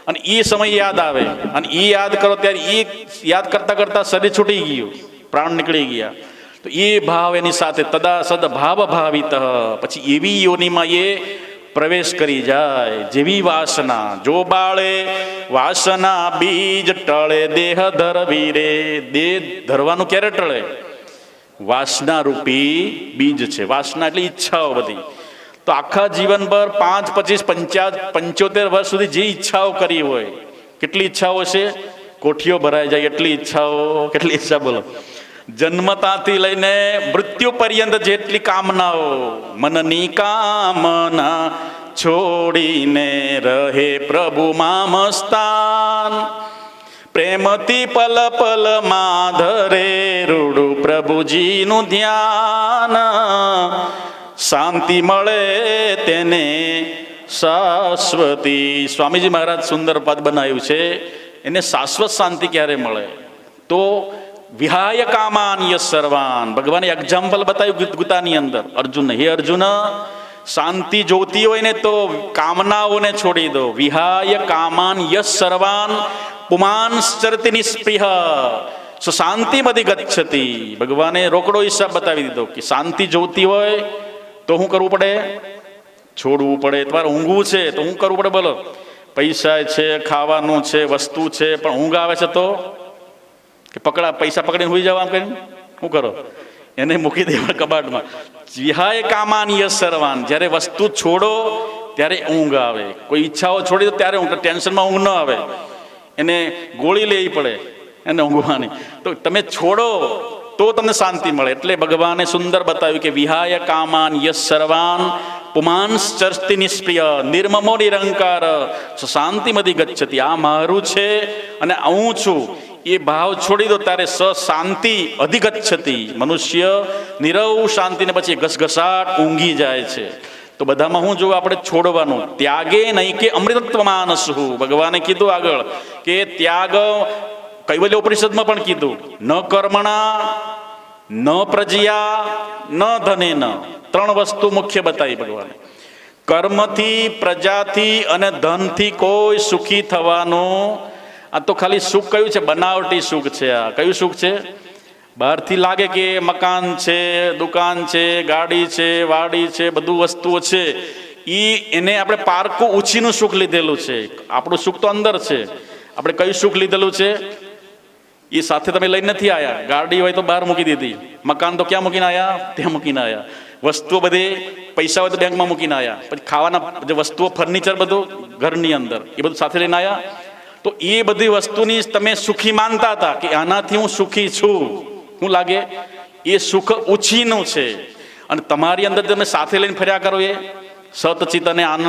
અને એ સમય યાદ આવે, અને એ યાદ કરો ત્યારે એ યાદ કરતા કરતા શરીર છૂટી ગયું, પ્રાણ નીકળી ગયા. તો એ ભાવ એની સાથે તદા સદ ભાવ ભાવિત, પછી એવી યોનિમાં એ પ્રવેશ કરી જાય. જેવી વાસના જો બાળે વાસના બીજ ટળે, દેહ ધરવી રે. દેહ ધરવાનું ક્યારે ટળે? વાસના રૂપી બીજ છે. વાસના એટલે ઈચ્છાઓ બધી. તો આખા જીવનભર 5, 25, 75 વર્ષ સુધી જે ઈચ્છાઓ કરી હોય, કેટલી ઈચ્છાઓ છે? કોઠીઓ ભરાઈ જાય એટલી ઈચ્છાઓ. કેટલી ઈચ્છા બોલો? જન્મતાથી લઈને મૃત્યુ પર્યંત જેટલી કામનાઓ, મનની કામના છોડીને રહે પ્રભુ મામસ્તાન, પ્રેમથી પલ પલ માં ધરે રૂડું પ્રભુજીનું ધ્યાન, શાંતિ મળે તેને શાશ્વતી. સ્વામીજી મહારાજ સુંદર પદ બનાવ્યું છે, એને શાશ્વત શાંતિ ક્યારે મળે? તો વિહાય કામાન યસ સર્વાન. ભગવાને એક્ઝામ્પલ બતાવ્યું ગીતાની અંદર અર્જુન. હે અર્જુન, શાંતિ જોતી હોય ને તો કામનાઓને છોડી દો. વિહાય કામાન યસ સર્વાન પુમાન ચરતિ નિસ્પૃહ શાંતિમધિ ગચ્છતિ. ભગવાને રોકડો હિસાબ બતાવી દીધો કે શાંતિ જોતી હોય તો શું કરવું પડે? છોડવું પડે. તમારે ઊંઘવું છે તો શું કરવું પડે બોલો? પૈસા છે, ખાવાનું છે, વસ્તુ છે, પણ ઊંઘ આવે છે તો કે પૈસા પકડીને હોઈ જાવ, આમ કરીને શું કરો? એને મૂકી દેવા કબાટમાં. વિહાય કામાન યસ સર્વાન. જ્યારે વસ્તુ છોડો ત્યારે ઊંઘ આવે. કોઈ ઈચ્છાઓ છોડી દો ત્યારે ઊંઘ, ટેન્શનમાં ઊંઘ ન આવે. એને ગોળી લેવી પડે એને ઊંઘવાની. તો તમે છોડો તો તમને શાંતિ મળે. એટલે ભગવાને સુંદર બતાવ્યું કે વિહાય કામાન યસ સર્વાન પુમાન ચરતિ નિષ્પ્રિય નિર્મમો નિરંકાર શાંતિમધિ ગચ્છતિ. આ મારું છે અને હું છું એ ભાવ છોડી દો ત્યારે શાંતિ અધિગચ્છતિ. મનુષ્ય નિરવ શાંતિને પછી ઘસઘસાટ ઊંઘી જાય છે. તો બધામાં હું જોઉં આપણે છોડવાનું. ત્યાગે નહીં કે અમૃતત્વ માનસુ. ભગવાને કીધું આગળ કે ત્યાગ, કૈવલ્ય ઉપનિષદમાં પણ કીધું, ન કર્મણા ન પ્રજયા ન ધનેન. 3 વસ્તુ મુખ્ય બતાવી ભગવાને. કર્મથી, પ્રજાથી અને ધનથી કોઈ સુખી થવાનું. આ તો ખાલી સુખ કયું છે? બનાવટી સુખ છે. આ કયું સુખ છે? બહારથી લાગે કે મકાન છે, દુકાન છે, ગાડી છે, વાડી છે, બધું વસ્તુઓ છે, એને આપણે પારકું ઉછીનું સુખ લીધેલું છે. આપણું સુખ તો અંદર છે. આપણે કયું સુખ લીધેલું છે? એ સાથે તમે લઈને નથી આવ્યા. ગાડી હોય તો બહાર મૂકી દીધી, મકાન તો ક્યાં મૂકીને આવ્યા? ત્યાં મૂકીને આવ્યા. વસ્તુઓ બધી પૈસા હોય તો બેંકમાં મૂકીને આવ્યા, પછી ખાવાના જે વસ્તુઓ ફર્નિચર બધું ઘરની અંદર એ બધું સાથે લઈને આવ્યા. તો એ બધી વસ્તુની તમે સુખી માનતા હતા કે આનાથી હું સુખી છું, શું લાગે એ સુખ ઉછીનું છે. અને તમારી અંદર તમે સાથે લઈને ફર્યા કરો એ સતચિત અને આનંદ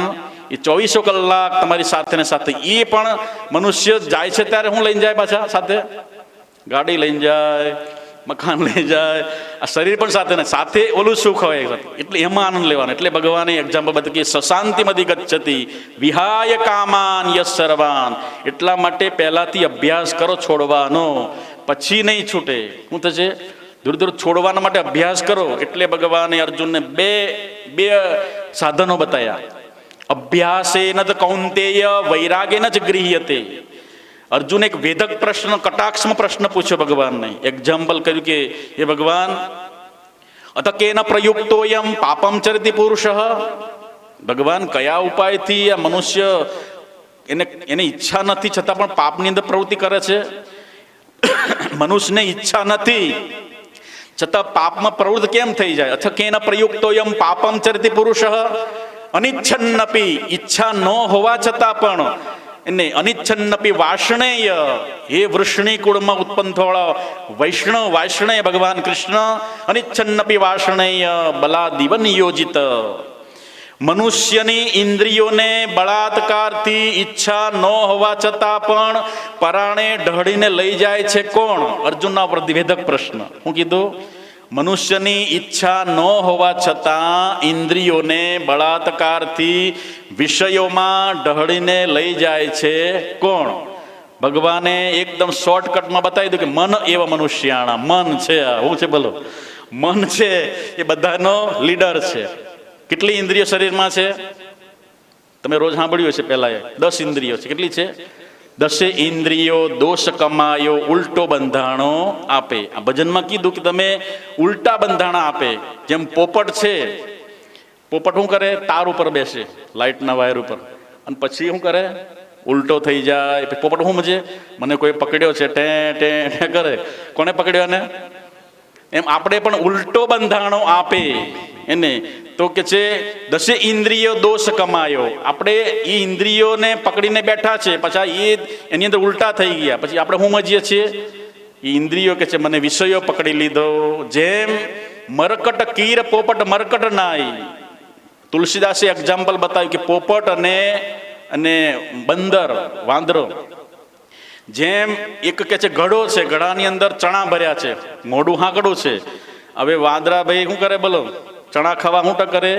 એ 24 કલાક તમારી સાથે ને સાથે. એ પણ મનુષ્ય જાય છે ત્યારે હું લઈને જાય પાછા સાથે, ગાડી લઈને જાય, મકાન લઈ જાય, આ શરીર પણ સાથે ને સાથે ઓલું સુખ હોય, એટલે એમાં આનંદ લેવાનો. એટલે ભગવાને એક્ઝામ્પલ બતાવ્યું કે સશાંતિમધિ ગચ્છતિ વિહાય કામાન યસ સર્વાન. એટલા માટે પહેલાથી અભ્યાસ કરો છોડવાનો, પછી નહીં છૂટે. શું થશે? દૂર દૂર છોડવાના માટે અભ્યાસ કરો. એટલે ભગવાને અર્જુનને બે સાધનો બતાવ્યા. અભ્યાસેન જ કૌંતેય વૈરાગેન જ ગૃહ્યતે. અર્જુન એક વેદક પ્રશ્ન, કટાક્ષમાં પ્રશ્ન પૂછ્યો ભગવાનને. એક્ઝામ્પલ કર્યું કે હે ભગવાન, અત કેન પ્રયુક્તોયમ પાપમ ચરતિ પુરુષ. ભગવાન, કયા ઉપાયથી આ મનુષ્ય એને ઈચ્છા નથી છતાં પણ પાપની અંદર પ્રવૃત્તિ કરે છે? મનુષ્યને ઈચ્છા નથી છતાં પાપમાં પ્રવૃત્તિ કેમ થઈ જાય? અથ કેન પ્રયુક્તોયમ પાપમ ચરતિ પુરુષ અનિચ્છન્નપી. ઈચ્છા ન હોવા છતાં પણ એને અનિચ્છન્નપી વાષણેય, હે વૃષ્ણિ કુળમાં ઉત્પન્ન થવાળા વૈષ્ણવ વાષણેય ભગવાન કૃષ્ણ, અનિચ્છન્નપી વાષણેય બલાદિવ નિયોજિત. મનુષ્યની ઇન્દ્રિયોને બળાત્કારથી ઈચ્છા ન હોવા છતાં પણ પરાણે ઢળીને લઈ જાય છે કોણ? અર્જુનના પ્રતિવેદક પ્રશ્ન. હું કીધું? મનુષ્યની ઈચ્છા ન હોવા છતાં ઇન્દ્રિયોને બળાત્કારથી વિષયોમાં ઢળીને લઈ જાય છે કોણ? ભગવાને એકદમ શોર્ટકટમાં બતાવી દીધું કે મન એવા મનુષ્યાણા. મન છે, હું છે બોલો, મન છે એ બધાનો લીડર છે. કેટલી ઇન્દ્રિયો શરીરમાં છે? તમે રોજ સાંભળ્યું છે પહેલા, 10 ઇન્દ્રિયો છે. કેટલી છે? 10 ઇન્દ્રિયો દોષ કમાયો ઉલટો બંધાણો આપે. આ ભજનમાં કીધું કે તમે ઉલટા બંધાણા આપે. જેમ પોપટ છે, પોપટ શું કરે? તાર ઉપર બેસે, લાઇટના વાયર ઉપર, અને પછી શું કરે? ઉલટો થઈ જાય. પોપટ શું મજે? મને કોઈ પકડ્યો છે, ટે ટે ટે કરે. કોને પકડ્યો એને? એમ આપણે પણ ઉલટો બંધાણો આપે એને. તો કે છે 10 ઇન્દ્રિયો દોષ કમાયો. આપણે એ ઇન્દ્રિયોને પકડીને બેઠા છે, પછી એની અંદર ઉલટા થઈ ગયા. પછી આપણે શું સમજીએ છીએ? એ ઇન્દ્રિયો કે છે મને વિષયો પકડી લીધો. જેમ મરકટ કીર પોપટ મરકટ નાય. તુલસીદાસે એક્ઝામ્પલ બતાવ્યું કે પોપટ અને બંદર, વાંદરો. જેમ એક કે છે ઘડો છે, ઘડાની અંદર ચણા ભર્યા છે, મોઢું હાંકડું છે. હવે વાંદરા ભાઈ શું કરે બોલો? ચણા ખાવા શું કરે?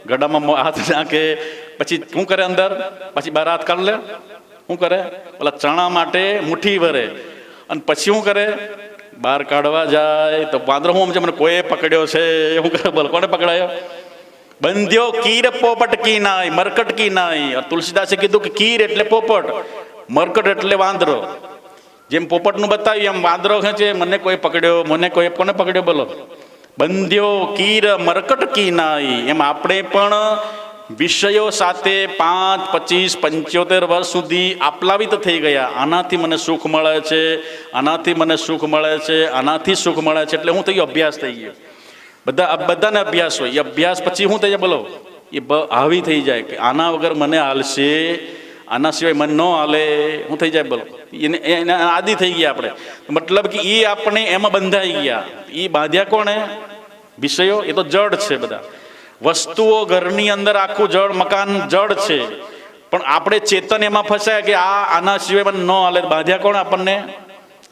ગળામાં હાથ નાખે, પછી શું કરે અંદર, પછી બહાર હાથ કાઢ લે. શું કરે? ઓલા ચણા માટે મુઠ્ઠી ભરે, અને પછી શું કરે? બહાર કાઢવા જાય. તો વાંદરો શું સમજે? મને કોઈ પકડ્યો છે. શું કરે બોલો? કોને પકડાયો? બંધ્યો કીર પોપટ કી નાય, મરકટ કી નાય. તુલસીદાસે કીધું કે કીર એટલે પોપટ, મરકટ એટલે વાંદરો. જેમ પોપટનું બતાવ્યું એમ વાંદરો છે મને કોઈ પકડ્યો, મને કોઈ કોને પકડ્યો બોલો? બંધ્યો કીર મરકટ કી નાય. એમ આપણે પણ વિષયો સાથે 5, 25, 75 વર્ષ સુધી આપલાવિત થઈ ગયા. આનાથી મને સુખ મળે છે, આનાથી મને સુખ મળે છે, આનાથી સુખ મળે છે. એટલે હું થઈ ગયો? અભ્યાસ થઈ ગયો. બધાને અભ્યાસ હોય. એ અભ્યાસ પછી શું થઈ જાય બોલો? એ હાવી થઈ જાય કે આના વગર મને હાલશે, આના સિવાય મન ન હાલે. શું થઈ જાય બોલો? એને આદિ થઈ ગયા આપણે. મતલબ કે એ આપણે એમાં બંધાઈ ગયા. એ બાંધ્યા કોણે? વિષયો. એ તો જડ છે બધા વસ્તુઓ. ઘરની અંદર આખું જડ, મકાન જડ છે, પણ આપણે ચેતન એમાં ફસાયા કે આના સિવાય મને ન હાલે. બાંધ્યા કોણ આપણને?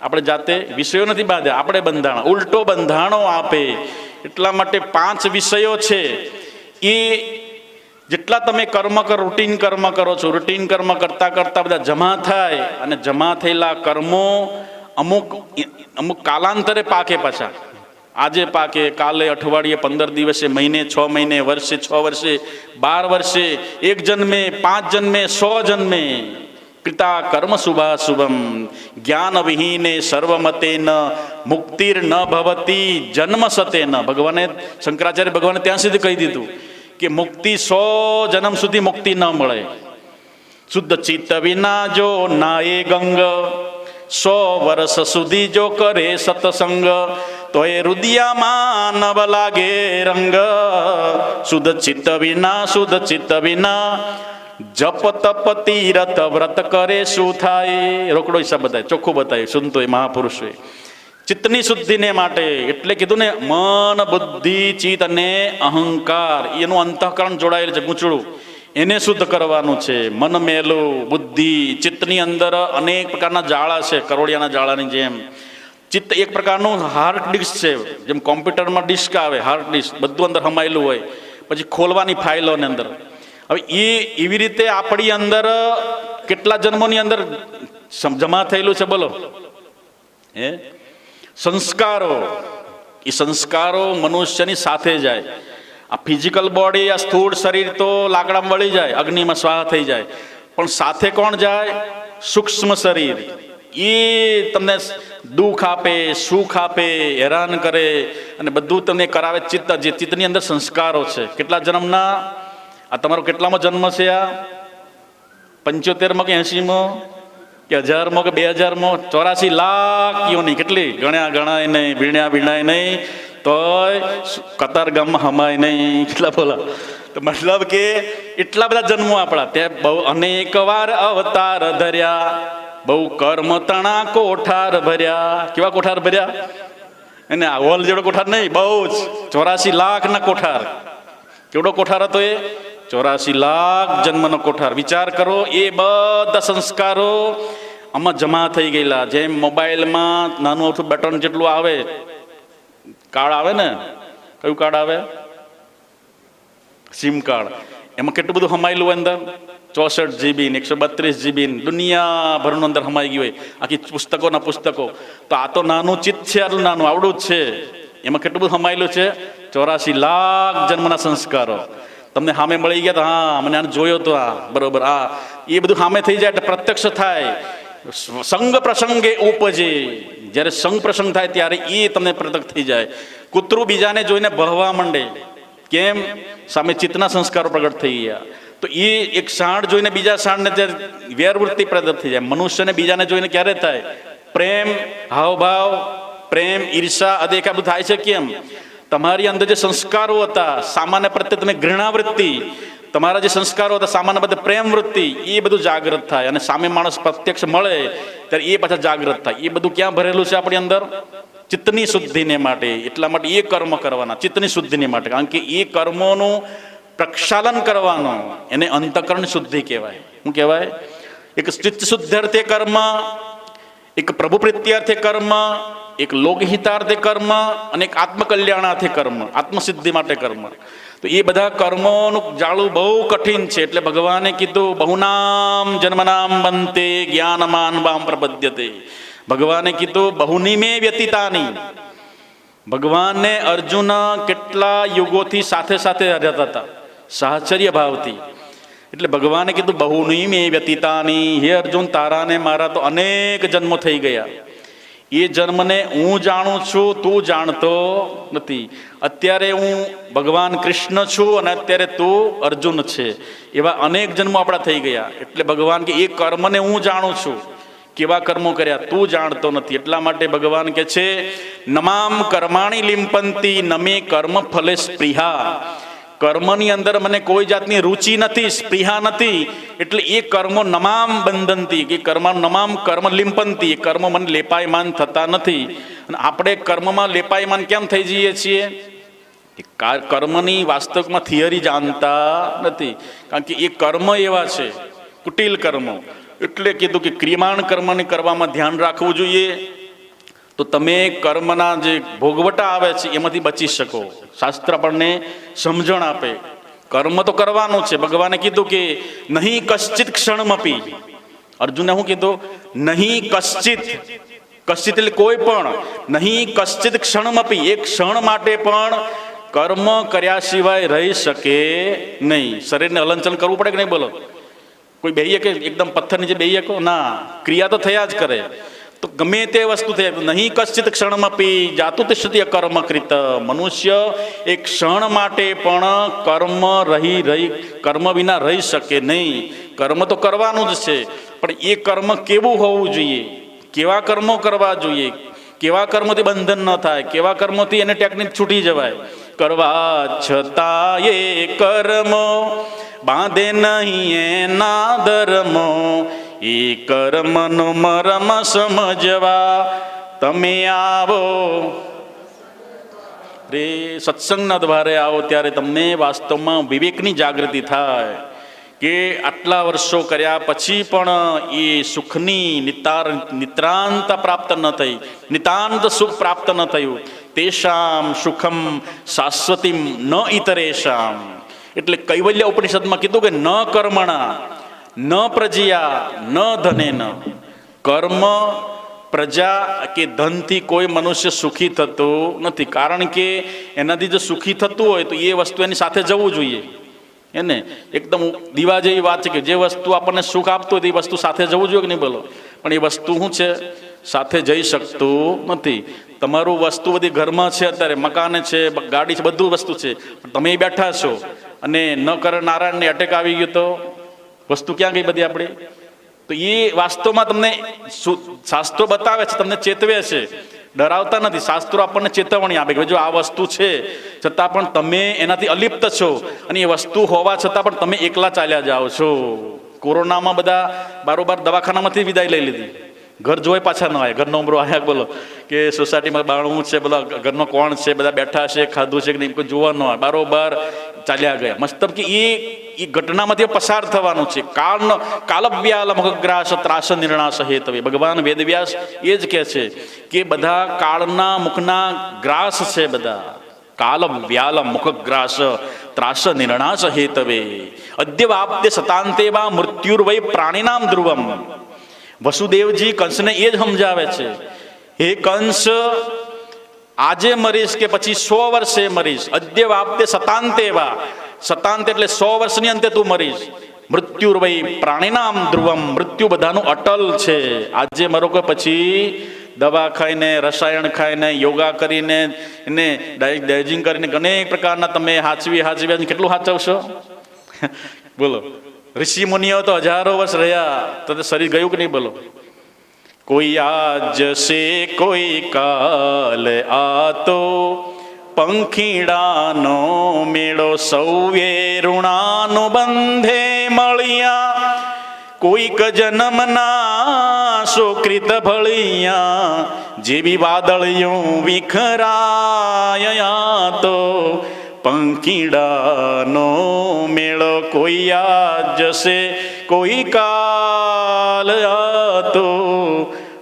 આપણે જાતે. વિષયો નથી બાંધ્યા, આપણે બંધાણા. ઉલટો બંધાણો આપે. એટલા માટે 5 વિષયો છે. એ જેટલા તમે કર્મ કરો, રૂટીન કર્મ કરો છો, રૂટીન કર્મ કરતાં કરતાં બધા જમા થાય, અને જમા થયેલા કર્મો અમુક કાલાંતરે પાકે. પાછા આજે પાકે, કાલે, અઠવાડિયે, 15 દિવસે, મહિને, 6 મહિને, વર્ષે, 6 વર્ષે, 12 વર્ષે, 1 જન્મે, 5 જન્મે, 100 જન્મે. પિતા કર્મ શુભાશુભમ જ્ઞાન વિહીને સર્વમતેન મુક્તિર ન ભવતી જન્મ સતેન. ભગવાને, શંકરાચાર્ય ભગવાને ત્યાં સુધી કહી દીધું કે મુક્તિ 100 જન્મ સુધી મુક્તિ ન મળે. શુદ્ધ ચિત્ત વિના જો નાએ ગંગ, 100 વર્ષ સુધી જો કરે સત્સંગ, તોય રુદિયામાં નવ લાગે રંગ, શુદ્ધ ચિત્ત વિના, શુદ્ધ ચિત્ત વિના, જપ તપ તીરથ વ્રત કરે શું થાય? રોકડો હિસાબ બતાય, ચોખ્ખું બતાવ્યું સુનતો એ મહાપુરુષોએ. ચિત્તની શુદ્ધિને માટે એટલે કીધું ને, મન બુદ્ધિ ચિત્ત અને અહંકાર એનું અંતઃકરણ જોડાયેલ છે, ગૂંચળું, એને શુદ્ધ કરવાનું છે. મન મેલું, બુદ્ધિ, ચિત્તની અંદર અનેક પ્રકારના જાળા છે, કરોડિયાના જાળાની જેમ. ચિત્ત એક પ્રકારનું હાર્ડ ડિસ્ક છે, જેમ કોમ્પ્યુટરમાં ડિસ્ક આવે, હાર્ડ ડિસ્ક બધું અંદર હમાયેલું હોય, પછી ખોલવાની ફાઇલોની અંદર. હવે એ એવી રીતે આપણી અંદર કેટલા જન્મોની અંદર જમા થયેલું છે બોલો? હે, સંસ્કારો. એ સંસ્કારો મનુષ્યની સાથે જાય. આ ફિઝિકલ બોડી, આ સ્થૂળ શરીર તો લાકડામાં વળી જાય, અગ્નિમાં સ્વાહા થઈ જાય, પણ સાથે કોણ જાય? સૂક્ષ્મ શરીર. એ તમને દુઃખ આપે, સુખ આપે, હેરાન કરે અને બધું તમને કરાવે ચિત્ત. જે ચિત્તની અંદર સંસ્કારો છે. કેટલા જન્મના? આ તમારો કેટલામો જન્મ છે? આ 75માં કે 80માં કે 1000માં કે 2000માં? 84 લાખ યોની. કેટલી? ગણાય નહીં, ભીણાય નહીં, તોય કતારગામમાં હમાય નહીં. કેટલા બોલા? તો મતલબ કે એટલા બધા જન્મો આપણા. ત્યાં બહુ અનેક વાર અવતાર ધર્યા, બહુ કર્મ તણા કોઠાર ભર્યા. કેવા કોઠાર ભર્યા? એને હોલ જેવડો કોઠાર નહીં, બહુ જ 84 લાખના કોઠાર. કેવડો કોઠાર હતો એ? 84 લાખ જન્મનો કોઠાર. વિચાર કરો, એ બધા સંસ્કારો આમાં જમા થઈ ગયેલા. જેમ મોબાઈલમાં નાનું ઓછું બટન જેટલું આવે, કાર્ડ આવે ને, કયું કાર્ડ આવે? Sim card. એમાં કેટલું બધું હમાયેલું હોય અંદર? 64 GB, 132 GB, દુનિયાભરનું અંદર હમાઈ ગયું હોય, આખી પુસ્તકોના પુસ્તકો. તો આ તો નાનું ચિત્ત છે, આટલું નાનું, આવડું જ છે. એમાં કેટલું બધું હમાયેલું છે? 84 લાખ જન્મના સંસ્કારો તમને સામે મળી ગયા. તો હા, મને આને જોયો તો, આ બરોબર, આ એ બધું સામે થઈ જાય એટલે પ્રત્યક્ષ થાય. સંગ પ્રસંગે ઉપજે. જ્યારે સંગ પ્રસંગ થાય ત્યારે એ તમને પ્રત્યક્ષ થઈ જાય. કૂતરું બીજાને જોઈને ભહવા માંડે. કેમ? સામે ચિત્તના સંસ્કારો પ્રગટ થઈ ગયા. તો એ એક સાંડ જોઈને બીજા સાંડને વેરવૃત્તિ પ્રગટ થઈ જાય. મનુષ્યને બીજાને જોઈને ક્યારે થાય? પ્રેમ, હાવભાવ, પ્રેમ, ઈર્ષા, અદેખા બધું થાય છે. કેમ? તમારી અંદર જે સંસ્કારો હતા સામાન્ય પ્રત્યે તમે ઘૃણાવૃત્તિ, તમારા જે સંસ્કારો હતા સામાન્ય બધે પ્રેમ વૃત્તિ, એ બધું જાગૃત થાય. અને સામે માણસ પ્રત્યક્ષ મળે ત્યારે એ પાછા જાગૃત થાય. એ બધું ક્યાં ભરેલું છે આપણી અંદર? ચિત્તની શુદ્ધિને માટે. એટલા માટે એ કર્મ કરવાના, ચિત્તની શુદ્ધિને માટે. કારણ કે એ કર્મોનું પ્રક્ષાલન કરવાનું, એને અંતઃકરણ શુદ્ધિ કહેવાય. શું કહેવાય? એક ચિત્ત શુદ્ધાર્થે કર્મ, એક પ્રભુ પ્રીત્યાર્થે કર્મ, એક લોકહિતાર્થે કર્મ અને એક આત્મકલ્યાણાર્થે કર્મ, આત્મસિદ્ધિ માટે કર્મ. તો એ બધા કર્મોનું જાળવું બહુ કઠિન છે. એટલે ભગવાને કીધું, બહુનામ જન્મનામ બંતે જ્ઞાનમાન બામ પ્રપદ્યતે. ભગવાને કીધું બહુની મે વ્યતીતાની. ભગવાનને અર્જુન કેટલા યુગોથી સાથે સાથે રહેતા હતા, સાહચર્ય ભાવથી. એટલે ભગવાને કીધું બહુની મે વ્યતીતાની. હે અર્જુન, તારાને મારા તો અનેક જન્મો થઈ ગયા. એ જન્મને હું જાણું છું, તું જાણતો નથી. અત્યારે હું ભગવાન કૃષ્ણ છું અને અત્યારે તું અર્જુન છે. એવા અનેક જન્મો આપણા થઈ ગયા. એટલે ભગવાન કે એ કર્મને હું જાણું છું, કેવા કર્મો કર્યા તું જાણતો નથી. એટલા માટે ભગવાન કે છે, નમામ કર્માણી લિંપંતી નમે કર્મ ફલે સ્પૃહા. કર્મની અંદર મને કોઈ જાતની રુચિ નથી, સ્પૃહા નથી. એટલે એ કર્મો નમામ બંધનતી, કે કર્મ નમામ કર્મ લિંપંતી, એ કર્મ મને લેપાયમાન થતા નથી. અને આપણે કર્મમાં લેપાયમાન કેમ થઈ જઈએ છીએ? કર્મની વાસ્તવિકમાં થિયરી જાણતા નથી. કારણ કે એ કર્મ એવા છે, કુટિલ કર્મો. એટલે કીધું કે ક્રિયમાણ કર્મને કરવામાં ધ્યાન રાખવું જોઈએ. તો તમે કર્મના જે ભોગવટા આવે છે એમાંથી બચી શકો. શાસ્ત્ર આપણને સમજણ આપે. કર્મ તો કરવાનું છે. ભગવાને કીધું કે નહીં કશ્ચિત ક્ષણમપી. અર્જુને શું કીધું? નહીં કશ્ચિત. કશ્ચિત એટલે કોઈ પણ. નહીં કશ્ચિત ક્ષણમપી, એક ક્ષણ માટે પણ કર્મ કર્યા સિવાય રહી શકે નહીં. શરીરને હલનચલન કરવું પડે કે નહીં? બોલો, કોઈ બેહીએ કે એકદમ પથ્થર નીચે બેહીએ કો? ના, ક્રિયા તો થયા જ કરે. તો ગમે તે વસ્તુ થાય, નહીં કશ્ચિત ક્ષણમપી જાતું તિષ્ઠતિ અકર્મકૃત. મનુષ્ય એક ક્ષણ માટે પણ કર્મ વિના રહી શકે નહીં. કર્મ તો કરવાનું જ છે, પણ એ કર્મ કેવું હોવું જોઈએ, કેવા કર્મો કરવા જોઈએ, કેવા કર્મોથી બંધન ન થાય, કેવા કર્મોથી એને ટેકનિક છૂટી જવાય. કરવા છતાં એ કર્મો બાંધે નહીં એના ધર્મો, એ કર્મનો મરમ સમજવા તમે આવો રે. સત્સંગના દ્વારે આવો ત્યારે તમને વાસ્તવમાં વિવેકની જાગૃતિ થાય કે આટલા વર્ષો કર્યા પછી પણ એ સુખની નિતાંત પ્રાપ્ત ન થઈ, નિતાંત સુખ પ્રાપ્ત ન થયું. તેષામ સુખમ શાશ્વતીમ ન ઇતરેષામ. એટલે કૈવલ્ય ઉપનિષદમાં કીધું કે ન કર્મણા ન પ્રજયા ન ધનેન. કર્મ પ્રજા કે ધનથી કોઈ મનુષ્ય સુખી થતું નથી, કારણ કે એનાથી જો સુખી થતું હોય તો એ વસ્તુ એની સાથે જવું જોઈએ. એને એકદમ દીવા જેવી વાત છે કે જે વસ્તુ આપણને સુખ આપતું હોય એ વસ્તુ સાથે જવું જોઈએ કે નહીં બોલો, પણ એ વસ્તુ શું છે, સાથે જઈ શકતું નથી. તમારું વસ્તુ બધી ઘરમાં છે, અત્યારે મકાન છે, ગાડી છે, બધું વસ્તુ છે, પણ તમે બેઠા છો અને ન કરનારાયણને એટેક આવી ગયો તો વસ્તુ ક્યાં ગઈ બધી આપણી? તો એ વાસ્તવમાં તમને શાસ્ત્રો બતાવે છે, તમને ચેતવે છે, ડરાવતા નથી. શાસ્ત્રો આપણને ચેતવણી આપે કે જો આ વસ્તુ છે છતાં પણ તમે એનાથી અલિપ્ત છો, અને એ વસ્તુ હોવા છતાં પણ તમે એકલા ચાલ્યા જાઓ છો. કોરોનામાં બધા બારોબાર દવાખાનામાંથી વિદાય લઈ લીધી, ઘર જોવાય પાછા ન આવ્યા. ઘરનો ઉમરો આવ્યા બોલો કે સોસાયટીમાં બાળવું છે, બોલો ઘરનો કોણ છે, બધા બેઠા છે, ખાધું છે કે નહીં, કોઈ જોવા ન આવે, બારોબાર ચાલ્યા ગયા. મતલબ કે એ ઘટનામાંથી પસાર થવાનું છે. કાલવ્યાલ મુખગ્રાસ ત્રાસ નિર્ણાસ હેતવે. ભગવાન વેદવ્યાસ એ જ કહે છે કે બધા કાળના મુખના ગ્રાસ છે, બધા કાલવ્યાલ મુખગ્રાસ ત્રાસ નિર્ણાસ હેતવે. અદ્ય વાપ્તે સતાંતે વા મૃત્યુર્વય પ્રાણીનામ ધ્રુવમ. વસુદેવજી કંસને એ જ સમજાવે છે, હે કંસ, આજે મરીશ કે પછી 100 વર્ષે મરીશ. અદ્ય વાપ્તે સતાંતે વા. સતાંત એટલે 100 વર્ષની અંતે તું મરીશ. મૃત્યુર્વય પ્રાણીનામ ધ્રુવમ. મૃત્યુ બધાનું અટલ છે. આજે મરો કે પછી દવા ખાઈને, રસાયણ ખાઈને, યોગા કરીને, એને ડાયજિંગ કરીને અનેક પ્રકારના તમે હાચવી કેટલું હાચવશો બોલો? ઋષિ મુનિઓ તો હજારો વર્ષ રહ્યા, તો શરીર ગયું કે નહીં બોલો? કોઈ આજ સે કોઈ કાલ આતો, પંખીડાનો મેળો સૌએ ઋણાનો બંધે મળ્યા. કોઈક જન્મના સુકૃત ભળિયા, જેવી વાદળીઓ વિખરાયા તો પંખીડાનો મેળો કોઈ આજ જશે કોઈ કાલ આતો,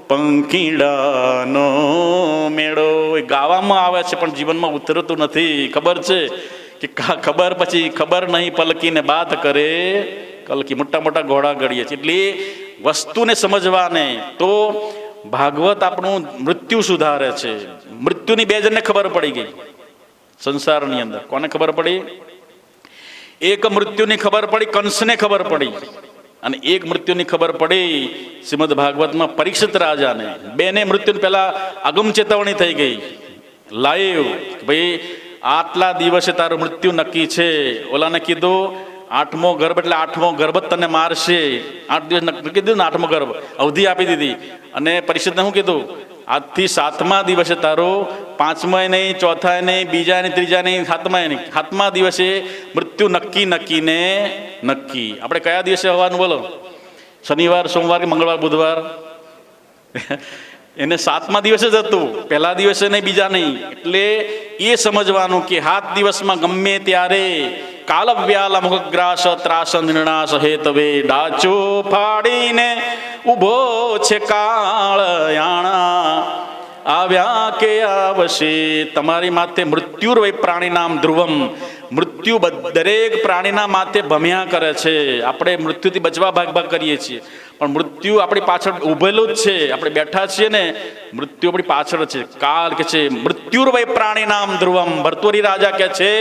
પંખીડાનો મેળો. એ ગાવામાં આવે છે પણ જીવનમાં ઉતરતું નથી. ખબર છે કે ખબર પછી ખબર નહીં પલકીને બાત કરે કલકી. મોટા મોટા ઘોડા ઘડીએ છીએ. એટલે વસ્તુને સમજવાને તો ભાગવત આપણું મૃત્યુ સુધારે છે. મૃત્યુની બે જણને ખબર પડી ગઈ સંસારની અંદર. કોને ખબર પડી? એક મૃત્યુની ખબર પડી, કંસને ખબર પડી, અને એક મૃત્યુની ખબર પડી શ્રીમદ ભાગવતમાં પરીક્ષિત રાજાને. બેને મૃત્યુને પહેલા અગમ ચેતવણી થઈ ગઈ, લાઈવ, ભાઈ આટલા દિવસે તારું મૃત્યુ નક્કી છે. ઓલાને કીધું 8મો ગર્ભ એટલે 8મો ગર્ભ તને મારશે. 8 દિવસ નક્કી કીધું ને, 8મો ગર્ભ અવધિ આપી દીધી. અને પરીક્ષિતને શું કીધું? આજથી 7મા દિવસે તારું 5માય નહીં, 4થા નહીં, બીજા નહીં, ત્રીજા નહીં, 7માય નહીં, 7મા દિવસે મૃત્યુ નક્કી. આપણે કયા દિવસે હોવાનું બોલો? શનિવાર, સોમવાર કે મંગળવાર, બુધવાર? એને 7મા દિવસે જ હતું, પહેલા દિવસે નહીં, બીજા નહીં. એટલે એ સમજવાનું કે 7 દિવસમાં ગમે ત્યારે કાલવ્યાલ મુખગ્રાસ ત્રાસ નિર્ણાસ હેતવે. ડાચો ફાડીને ઉભો છે કાળયાણા, આવ્યા કે આવશે તમારી માથે. મૃત્યુર્વય પ્રાણીનામ ધ્રુવમ. મૃત્યુ દરેક પ્રાણીના માથે ભમ્યા કરે છે. આપણે મૃત્યુથી બચવા ભાગ કરીએ છીએ, પણ મૃત્યુ આપણી પાછળ ઉભેલું જ છે. આપણે બેઠા છીએ ને, મૃત્યુ આપણી પાછળ છે. કાલ કે છે મૃત્યુર્વય પ્રાણીનામ ધ્રુવમ. ભર્તૃહરિ રાજા કે છે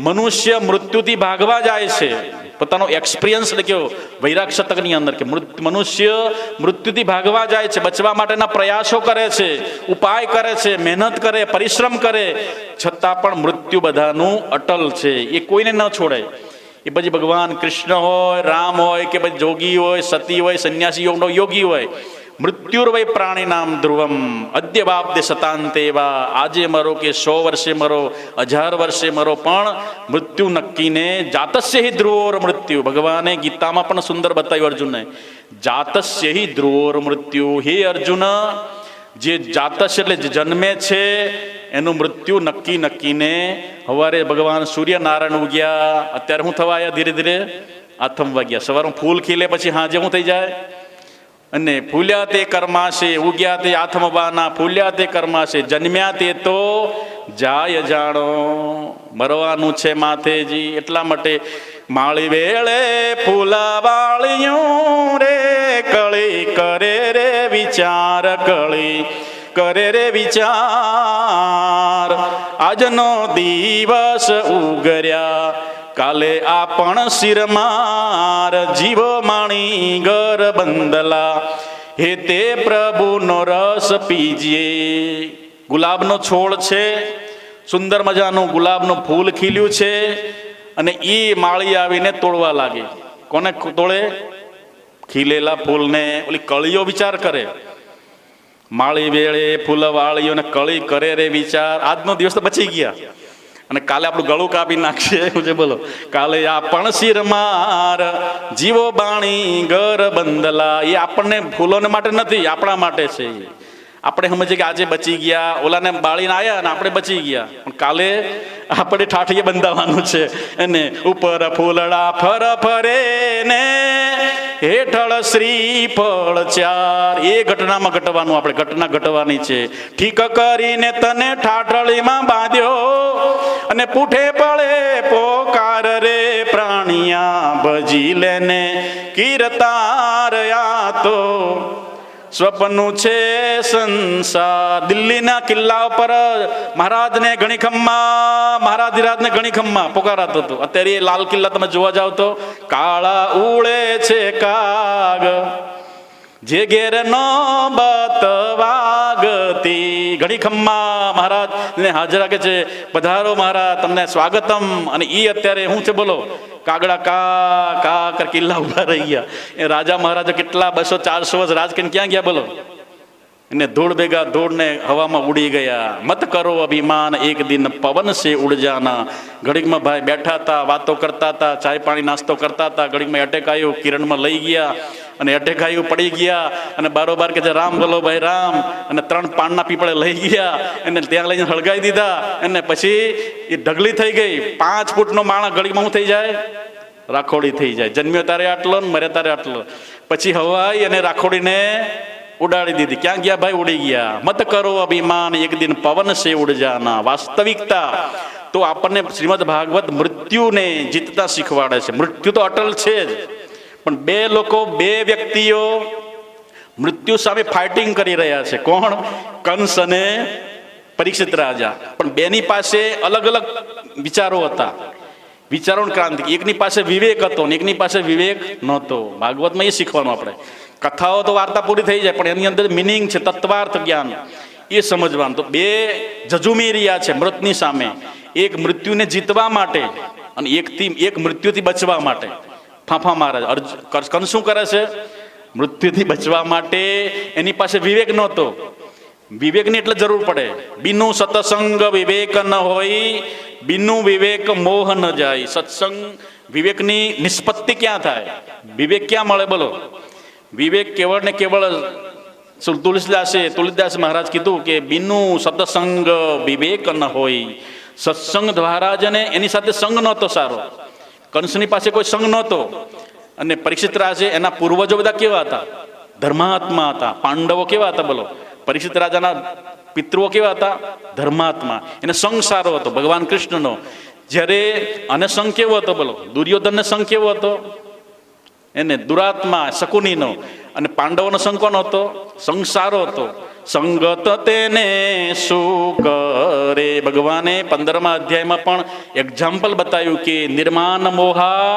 મનુષ્ય મૃત્યુથી ભાગવા જાય છે. પોતાનો એક્સપિરિયન્સ લખ્યો વૈરાગ શતકની અંદર કે મનુષ્ય મૃત્યુથી ભાગવા જાય છે, બચવા માટેના પ્રયાસો કરે છે, ઉપાય કરે છે, મહેનત કરે, પરિશ્રમ કરે, છતાં પણ મૃત્યુ બધાનું અટલ છે. એ કોઈને ન છોડે. એ પછી ભગવાન કૃષ્ણ હોય, રામ હોય, કે પછી જોગી હોય, સતી હોય, સંન્યાસી યોગી હોય, મૃત્યુર્વય પ્રાણીનામ ધ્રુવમ અદ્ય બાપદે શતાંતે વા, આજે મરો કે 100 વર્ષે મરો, 1000 વર્ષે મરો, પણ મૃત્યુ નક્કીને જાતસ્ય હિ ધ્રુવોર મૃત્યુ. ભગવાને ગીતામાં પણ સુંદર બતાવ્યું અર્જુનને, જાતસ્ય હિ ધ્રુવોર મૃત્યુ. હે અર્જુન, જે જાતસ્ય એટલે જે જન્મે છે એનું મૃત્યુ નક્કીને સવારે ભગવાન સૂર્યનારાયણ ઉગ્યા, અત્યારે શું થવા આવ્યા? ધીરે ધીરે આથમવા ગયા. સવારમાં ફૂલ ખીલે પછી હાજે શું થઈ જાય? અને ફૂલ્યા તે કર્માશે, ઉગ્યા તે આથમવાના, ફૂલ્યા તે કર્માશે, જન્મ્યા તે તો જાય જાણો. મરવાનું છે માથેજી. એટલા માટે માળી વેળે ફૂલા વાળિયું રે, કળી કરે રે વિચાર, કળી કરે રે વિચાર. આજનો દિવસ ઉગર્યા, કાલે આપણ શિરમાર, જીવો માણી ઘર બંદલા, હે તે પ્રભુનો રસ પીજીએ. ગુલાબનો છોડ છે, સુંદર મજાનું ગુલાબનું ફૂલ ખીલ્યું છે, અને એ માળી આવીને તોડવા લાગે. કોને તોડે? ખીલેલા ફૂલને. ઓલી કળીઓ વિચાર કરે, માળી વેળે ફૂલ વાળીઓને કળી કરે રે વિચાર. આજનો દિવસ તો બચી ગયા, અને કાલે આપણું ગળું કાપી નાખશે. છે બોલો, કાલે આપણ શિરમાર, જીવો બાણી ઘર બંદલા. એ આપણને ફૂલોને માટે નથી, આપણા માટે છે. આપણે સમજીએ કે આજે બચી ગયા, ઓલાને બાળીને આવ્યા અને આપણે બચી ગયા, પણ કાલે આપણે ઠાઠીએ બંધાવવાનું છે. અને ઉપર ફૂલડા ફર ફરે ને હેઠળ શ્રીફળ 4. એ ઘટનામાં ઘટવાનું, આપણે ઘટના ઘટવાની છે. ઠીક કરીને તને ઠાઠળીમાં બાંધ્યો, અને પૂઠે પડે પોકાર રે પ્રાણિયા, ભજી લેને કીર્તાર. આ તો સ્વપ્નું છે સંસાર. દિલ્હીના કિલ્લા ઉપર મહારાજને ગણીખમ્મા, મહારાધિરાજને ગણીખમ્મા પોકારાતો હતો. અત્યારે એ લાલ કિલ્લા તમે જોવા જાવ તો કાળા ઉડે છે કાગ, જે ઘેર નો બતવાગતી. ગણીખમ્મા મહારાજ ને હાજર રાખે છે, પધારો મહારાજ, તમને સ્વાગતમ. અને એ અત્યારે શું છે બોલો, કાગડા કા કા કર કિલ્લા ઉભા રહી ગયા. એ રાજા મહારાજા કેટલા 200-400 વર્ષ રાજ કરીને ક્યાં ગયા બોલો? એને ધૂળ ભેગા ધૂળને હવામાં ઉડી ગયા. મત કરો અભિમાન, એક દિન પવન સે ઉડ જાના. ઘડીકમાં ભાઈ બેઠા હતા, વાતો કરતા હતા, ચાય પાણી નાસ્તો કરતા હતા. ઘડીકમાં એટેક આવ્યું, કિરણમાં લઈ ગયા, અને એટેક આવ્યું, પડી ગયા. અને બારોબાર કે રામ બોલો ભાઈ રામ, અને 3 પાનના પીપળે લઈ ગયા, એને ત્યાં લઈને હળગાવી દીધા. અને પછી એ ઢગલી થઈ ગઈ. 5 ફૂટનો માણસ ઘડીકમાં શું થઈ જાય? રાખોડી થઈ જાય. જન્મ્યો તારે આટલો ને મરે તારે આટલો. પછી હવાઈ અને રાખોડીને ઉડાડી દીધી. ક્યાં ગયા ભાઈ? ઉડી ગયા. મત કરો અભિમાન, એક દિન પવન સે ઉડ જાના. વાસ્તવિકતા તો આપણને શ્રીમદ ભાગવત મૃત્યુને જીતતા શીખવાડે છે. મૃત્યુ તો અટલ છે જ, પણ 2 લોકો, 2 વ્યક્તિઓ મૃત્યુ સામે ફાઇટિંગ કરી રહ્યા છે. કોણ? કંસ અને પરીક્ષિત રાજા. પણ બેની પાસે અલગ અલગ વિચારો હતા, વિચારોની ક્રાંતિ. એકની પાસે વિવેક હતો ને એકની પાસે વિવેક નહોતો. ભાગવતમાં એ શીખવાનું. આપણે કથાઓ તો વાર્તા પૂરી થઈ જાય, પણ એની અંદર મિનિંગ છે, તત્વાર્થ જ્ઞાન, એ સમજવાનું. તો 2 જજુમી રહ્યા છે મૃતની સામે. એક મૃત્યુને જીતવા માટે અને એક મૃત્યુથી બચવા માટે ફાંફા મારે. કંસ શું કરે છે? મૃત્યુથી બચવા માટે એની પાસે વિવેક નહોતો. વિવેકની એટલે જરૂર પડે. બિનું સત્સંગ વિવેક ન હોય, બિનું વિવેક મોહ ન જાય. સત્સંગ વિવેકની નિષ્પત્તિ ક્યાં થાય? વિવેક ક્યાં મળે બોલો? વિવેક કેવળ ને કેવળ તુલસીદાસ મહારાજ કીધું કે બિનું સત્સંગ વિવેક ન હોય. સત્સંગ દ્વારા જ ને એની સાથે સંગ નહોતો સારો. કંસની પાસે કોઈ સંગ નહોતો. અને પરીક્ષિત રાજે, એના પૂર્વજો બધા કેવા હતા? ધર્માત્મા હતા. પાંડવો કેવા હતા બોલો? પરીક્ષિત રાજાના પિતૃઓ કેવા હતા? ધર્માત્મા. એને સંગ સારો હતો ભગવાન કૃષ્ણનો. જ્યારે અને સંગ કેવો હતો બોલો? દુર્યોધનને સંગ કેવો હતો? એને દુરાત્મા શકુનીનો. અને પાંડવોનો સંગ કોનો હતો? સંગ સારો હતો. સંગત તેને શું કરે? ભગવાને 15મા અધ્યાયમાં પણ એક્ઝામ્પલ બતાવ્યું કે નિર્માન મોહા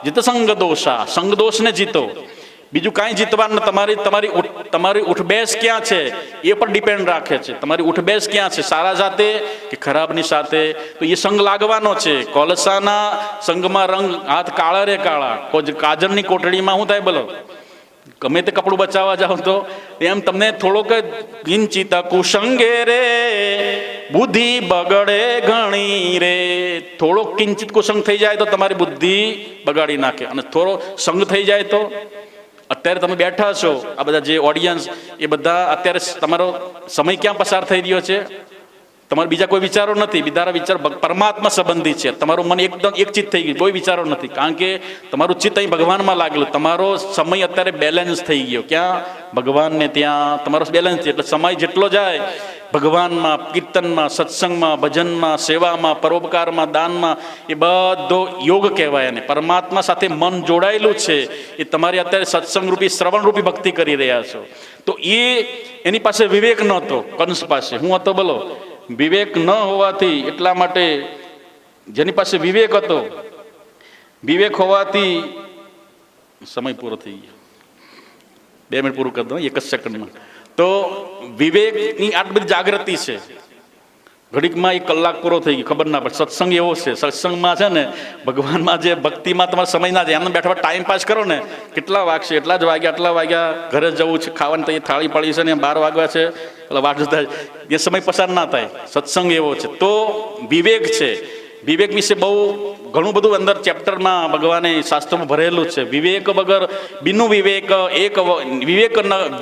જીત સંગ દોષા. સંગ દોષને જીતો, બીજું કાંઈ જીતવાનું. તમારી ઉઠબેસ ક્યાં છે એ પર ડિપેન્ડ રાખે છે. તમારી ઉઠબેસ ક્યાં છે, સારા સાથે કે ખરાબની સાથે? તો એ સંગ લાગવાનો છે. કોલસાના સંગમાં રંગ હાથ કાળા રે કાળા. કાજળની કોટડીમાં શું થાય બોલો? ગમે તે કપડું બચાવવા જાઓ તો એમ તમને થોડોક કિંચિત કુસંગે રે બુદ્ધિ બગડે ઘણી રે. થોડોક કિંચિત કુસંગ થઈ જાય તો તમારી બુદ્ધિ બગાડી નાખે, અને થોડો સંગ થઈ જાય તો. અત્યારે તમે બેઠા છો, આ બધા જે ઓડિયન્સ, એ બધા અત્યારે તમારો સમય ક્યાં પસાર થઈ રહ્યો છે? તમારે બીજા કોઈ વિચારો નથી, બીજા વિચાર પરમાત્મા સંબંધી છે. તમારું મન એકદમ એક ચિત્ત થઈ ગયું, કોઈ વિચારો નથી, કારણ કે તમારું ચિત્ત અહીં ભગવાનમાં લાગેલું. તમારો સમય અત્યારે બેલેન્સ થઈ ગયો. ક્યાં? ભગવાનને ત્યાં તમારો બેલેન્સ છે. એટલે સમય જેટલો જાય ભગવાનમાં, કીર્તનમાં, સત્સંગમાં, ભજનમાં, સેવામાં, પરોપકારમાં, દાનમાં, એ બધો યોગ કહેવાય. અને પરમાત્મા સાથે મન જોડાયેલું છે. એ તમારી અત્યારે સત્સંગરૂપી, શ્રવણરૂપી ભક્તિ કરી રહ્યા છો. તો એની પાસે વિવેક નહોતો. કંસ પાસે હું હતો? બોલો. વિવેક ન હોવાથી, એટલા માટે જેની પાસે વિવેક હતો, વિવેક હોવાથી, સમય પૂરો થઈ ગયો, 2 મિનિટ પૂરું કરી દો, 1 જ સેકન્ડમાં. તો વિવેકની આટલી બધી જાગૃતિ છે, ઘડીકમાં 1 કલાક પૂરો થઈ ગયો, ખબર ના પડે. સત્સંગ એવો છે, સત્સંગમાં છે ને, ભગવાનમાં જે ભક્તિમાં તમારે સમય ના જાય. એમને બેઠા ટાઈમ પાસ કરો ને, કેટલા વાગશે, એટલા જ વાગ્યા, આટલા વાગ્યા, ઘરે જવું છે, ખાવાની તો થાળી પડી છે ને, 12 વાગ્યા છે, એટલે વાટ જોતા એ સમય પસાર ના થાય. સત્સંગ એવો છે. તો વિવેક છે. વિવેક વિશે બહુ ઘણું બધું અંદર ચેપ્ટરમાં ભગવાને શાસ્ત્રમાં ભરેલું છે. વિવેક વગર બિનું વિવેક એક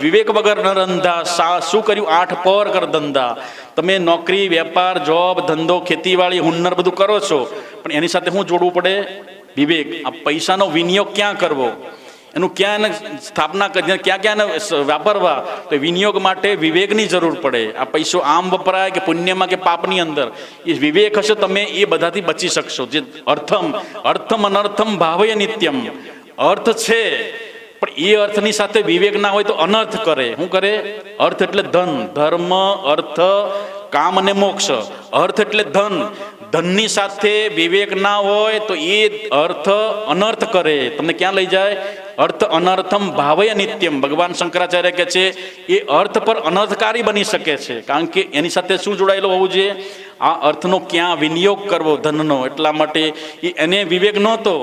વિવેક વગર ન રંધા, શું કર્યું? 8 પર કર ધંધા. તમે નોકરી, વેપાર, જોબ, ધંધો, ખેતીવાડી, હુન્નર બધું કરો છો, પણ એની સાથે શું જોડવું પડે? વિવેક. આ પૈસાનો વિનિયોગ ક્યાં કરવો, એનું ક્યાં સ્થાપના કરી, ક્યાં ક્યાં વાપરવા, તો વિનિયોગ માટે વિવેકની જરૂર પડે. આ પૈસો આમ વપરાય કે પુણ્યમાં કે પાપની અંદર, એ વિવેક હશે તમે એ બધાથી બચી શકશો. જે અર્થમ અનર્થમ ભાવય નિત્યમ. અર્થ છે, પણ એ અર્થની સાથે વિવેક ના હોય તો અનર્થ કરે. શું કરે? અર્થ એટલે ધન, ધર્મ, અર્થ, કામ અને મોક્ષ. અર્થ એટલે ધન. ધનની સાથે વિવેક ના હોય તો એ અર્થ અનર્થ કરે, તમને ક્યાં લઈ જાય? અર્થ અનર્થમ ભાવય નિત્યમ. ભગવાન શંકરાચાર્ય કહે છે એ અર્થ પર અનર્થકારી બની શકે છે, કારણ કે એની સાથે શું જોડાયેલો હોવું જોઈએ? આ અર્થનો ક્યાં વિનિયોગ કરવો, ધનનો. એટલા માટે એને વિવેક નહોતો.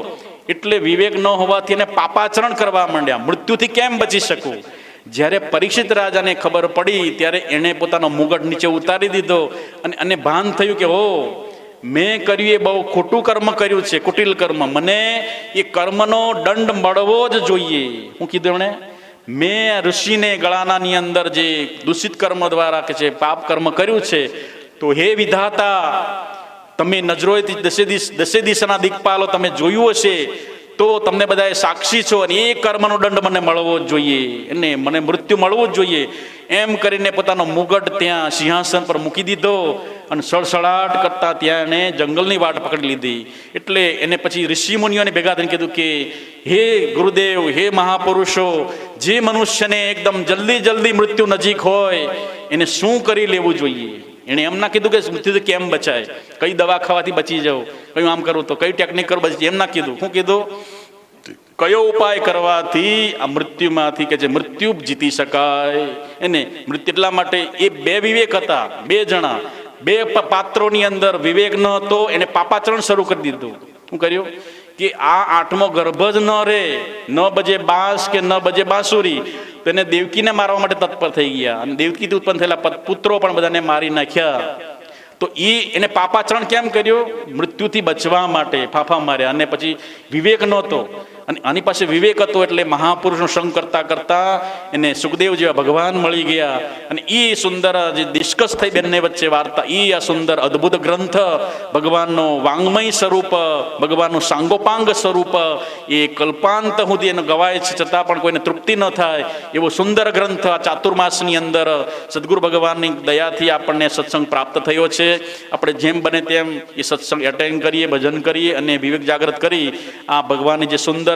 એટલે વિવેક ન હોવાથી એને પાપાચરણ કરવા માંડ્યા. મૃત્યુથી કેમ બચી શકું? જ્યારે પરીક્ષિત રાજાને ખબર પડી ત્યારે એણે પોતાનો મુગટ નીચે ઉતારી દીધો, અને ભાન થયું કે હો, મેં કર્યું એ બહુ ખોટું કર્મ કર્યું છે, કુટિલ કર્મ. મને એ કર્મનો દંડ મળવો જ જોઈએ. હું કીધું એમણે? મેં ઋષિને ગળાનાની અંદર જે દૂષિત કર્મ દ્વારા કે છે પાપ કર્મ કર્યું છે, તો હે વિધાતા, તમે નજરોથી દસે દિશાના દિક્પાલો તમે જોયું હશે, તો તમને બધાએ સાક્ષી છો, અને એ કર્મનો દંડ મને મળવો જ જોઈએ, અને મને મૃત્યુ મળવું જ જોઈએ. એમ કરીને પોતાનો મુગટ ત્યાં સિંહાસન પર મૂકી દીધો, અને સળસળાટ કરતા ત્યાં એને જંગલની વાટ પકડી લીધી. એટલે એને પછી ઋષિમુનિઓને ભેગા થઈને કીધું કે હે ગુરુદેવ, હે મહાપુરુષો, જે મનુષ્યને એકદમ જલ્દી મૃત્યુ નજીક હોય એને શું કરી લેવું જોઈએ? એણે એમ ના કીધું કે મૃત્યુથી કેમ બચાય, કઈ દવા ખાવાથી બચી જાવ, કયું આમ કરું તો કઈ ટેકનિક કરું બચી, એમ ના કીધું. શું કીધું? કયો ઉપાય કરવાથી આ મૃત્યુમાંથી કે જે મૃત્યુ જીતી શકાય એને મૃત્યુ. એટલા માટે એ 2 વિવેક હતા, 2 જણા, 2 પાત્રોની અંદર વિવેક ન હતો. એને પાપાચરણ શરૂ કરી દીધું. શું કર્યું? કે આ 8મો ગર્ભ જ ન રહે, ન બજે બાંસ કે ન બજે બાંસુરી. તો એને દેવકીને મારવા માટે તત્પર થઈ ગયા, અને દેવકીથી ઉત્પન્ન થયેલા પુત્રો પણ બધાને મારી નાખ્યા. તો એને પાપાચરણ કેમ કર્યું? મૃત્યુથી બચવા માટે ફાફા માર્યા. અને પછી વિવેક નહોતો, અને આની પાસે વિવેક હતો, એટલે મહાપુરુષનો સંગ કરતા કરતા એને સુખદેવ જેવા ભગવાન મળી ગયા. અને એ સુંદર જે ડિસ્કસ થઈ બંને વચ્ચે વાર્તા, આ સુંદર અદ્ભુત ગ્રંથ, ભગવાનનો વાંગમય સ્વરૂપ, ભગવાનનું સાંગોપાંગ સ્વરૂપ, એ કલ્પાંત સુધી એનો ગવાય છે, છતાં પણ કોઈને તૃપ્તિ ન થાય એવો સુંદર ગ્રંથ આ ચાતુર્માસની અંદર સદગુરુ ભગવાનની દયાથી આપણને સત્સંગ પ્રાપ્ત થયો છે. આપણે જેમ બને તેમ એ સત્સંગ એટેન્ડ કરીએ, ભજન કરીએ, અને વિવેક જાગૃત કરી આ ભગવાનની જે સુંદર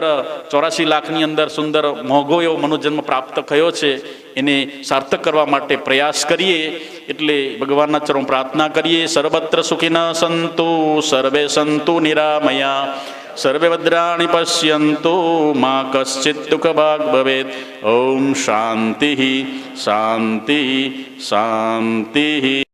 84 લાખની અંદર સુંદર મોઘો એવો મનુજન્મ પ્રાપ્ત થયો છે એને સાર્થક કરવા માટે પ્રયાસ કરીએ. એટલે ભગવાનના ચરણ પ્રાર્થના કરીએ. સર્વત્ર સુખિનઃ સંતુ સર્વે સંતુ નિરામયા, સર્વે ભદ્રાણિ પશ્યન્તુ મા કશ્ચિત દુઃખભાગ ભવેત. ઓમ શાંતિ શાંતિ શાંતિ.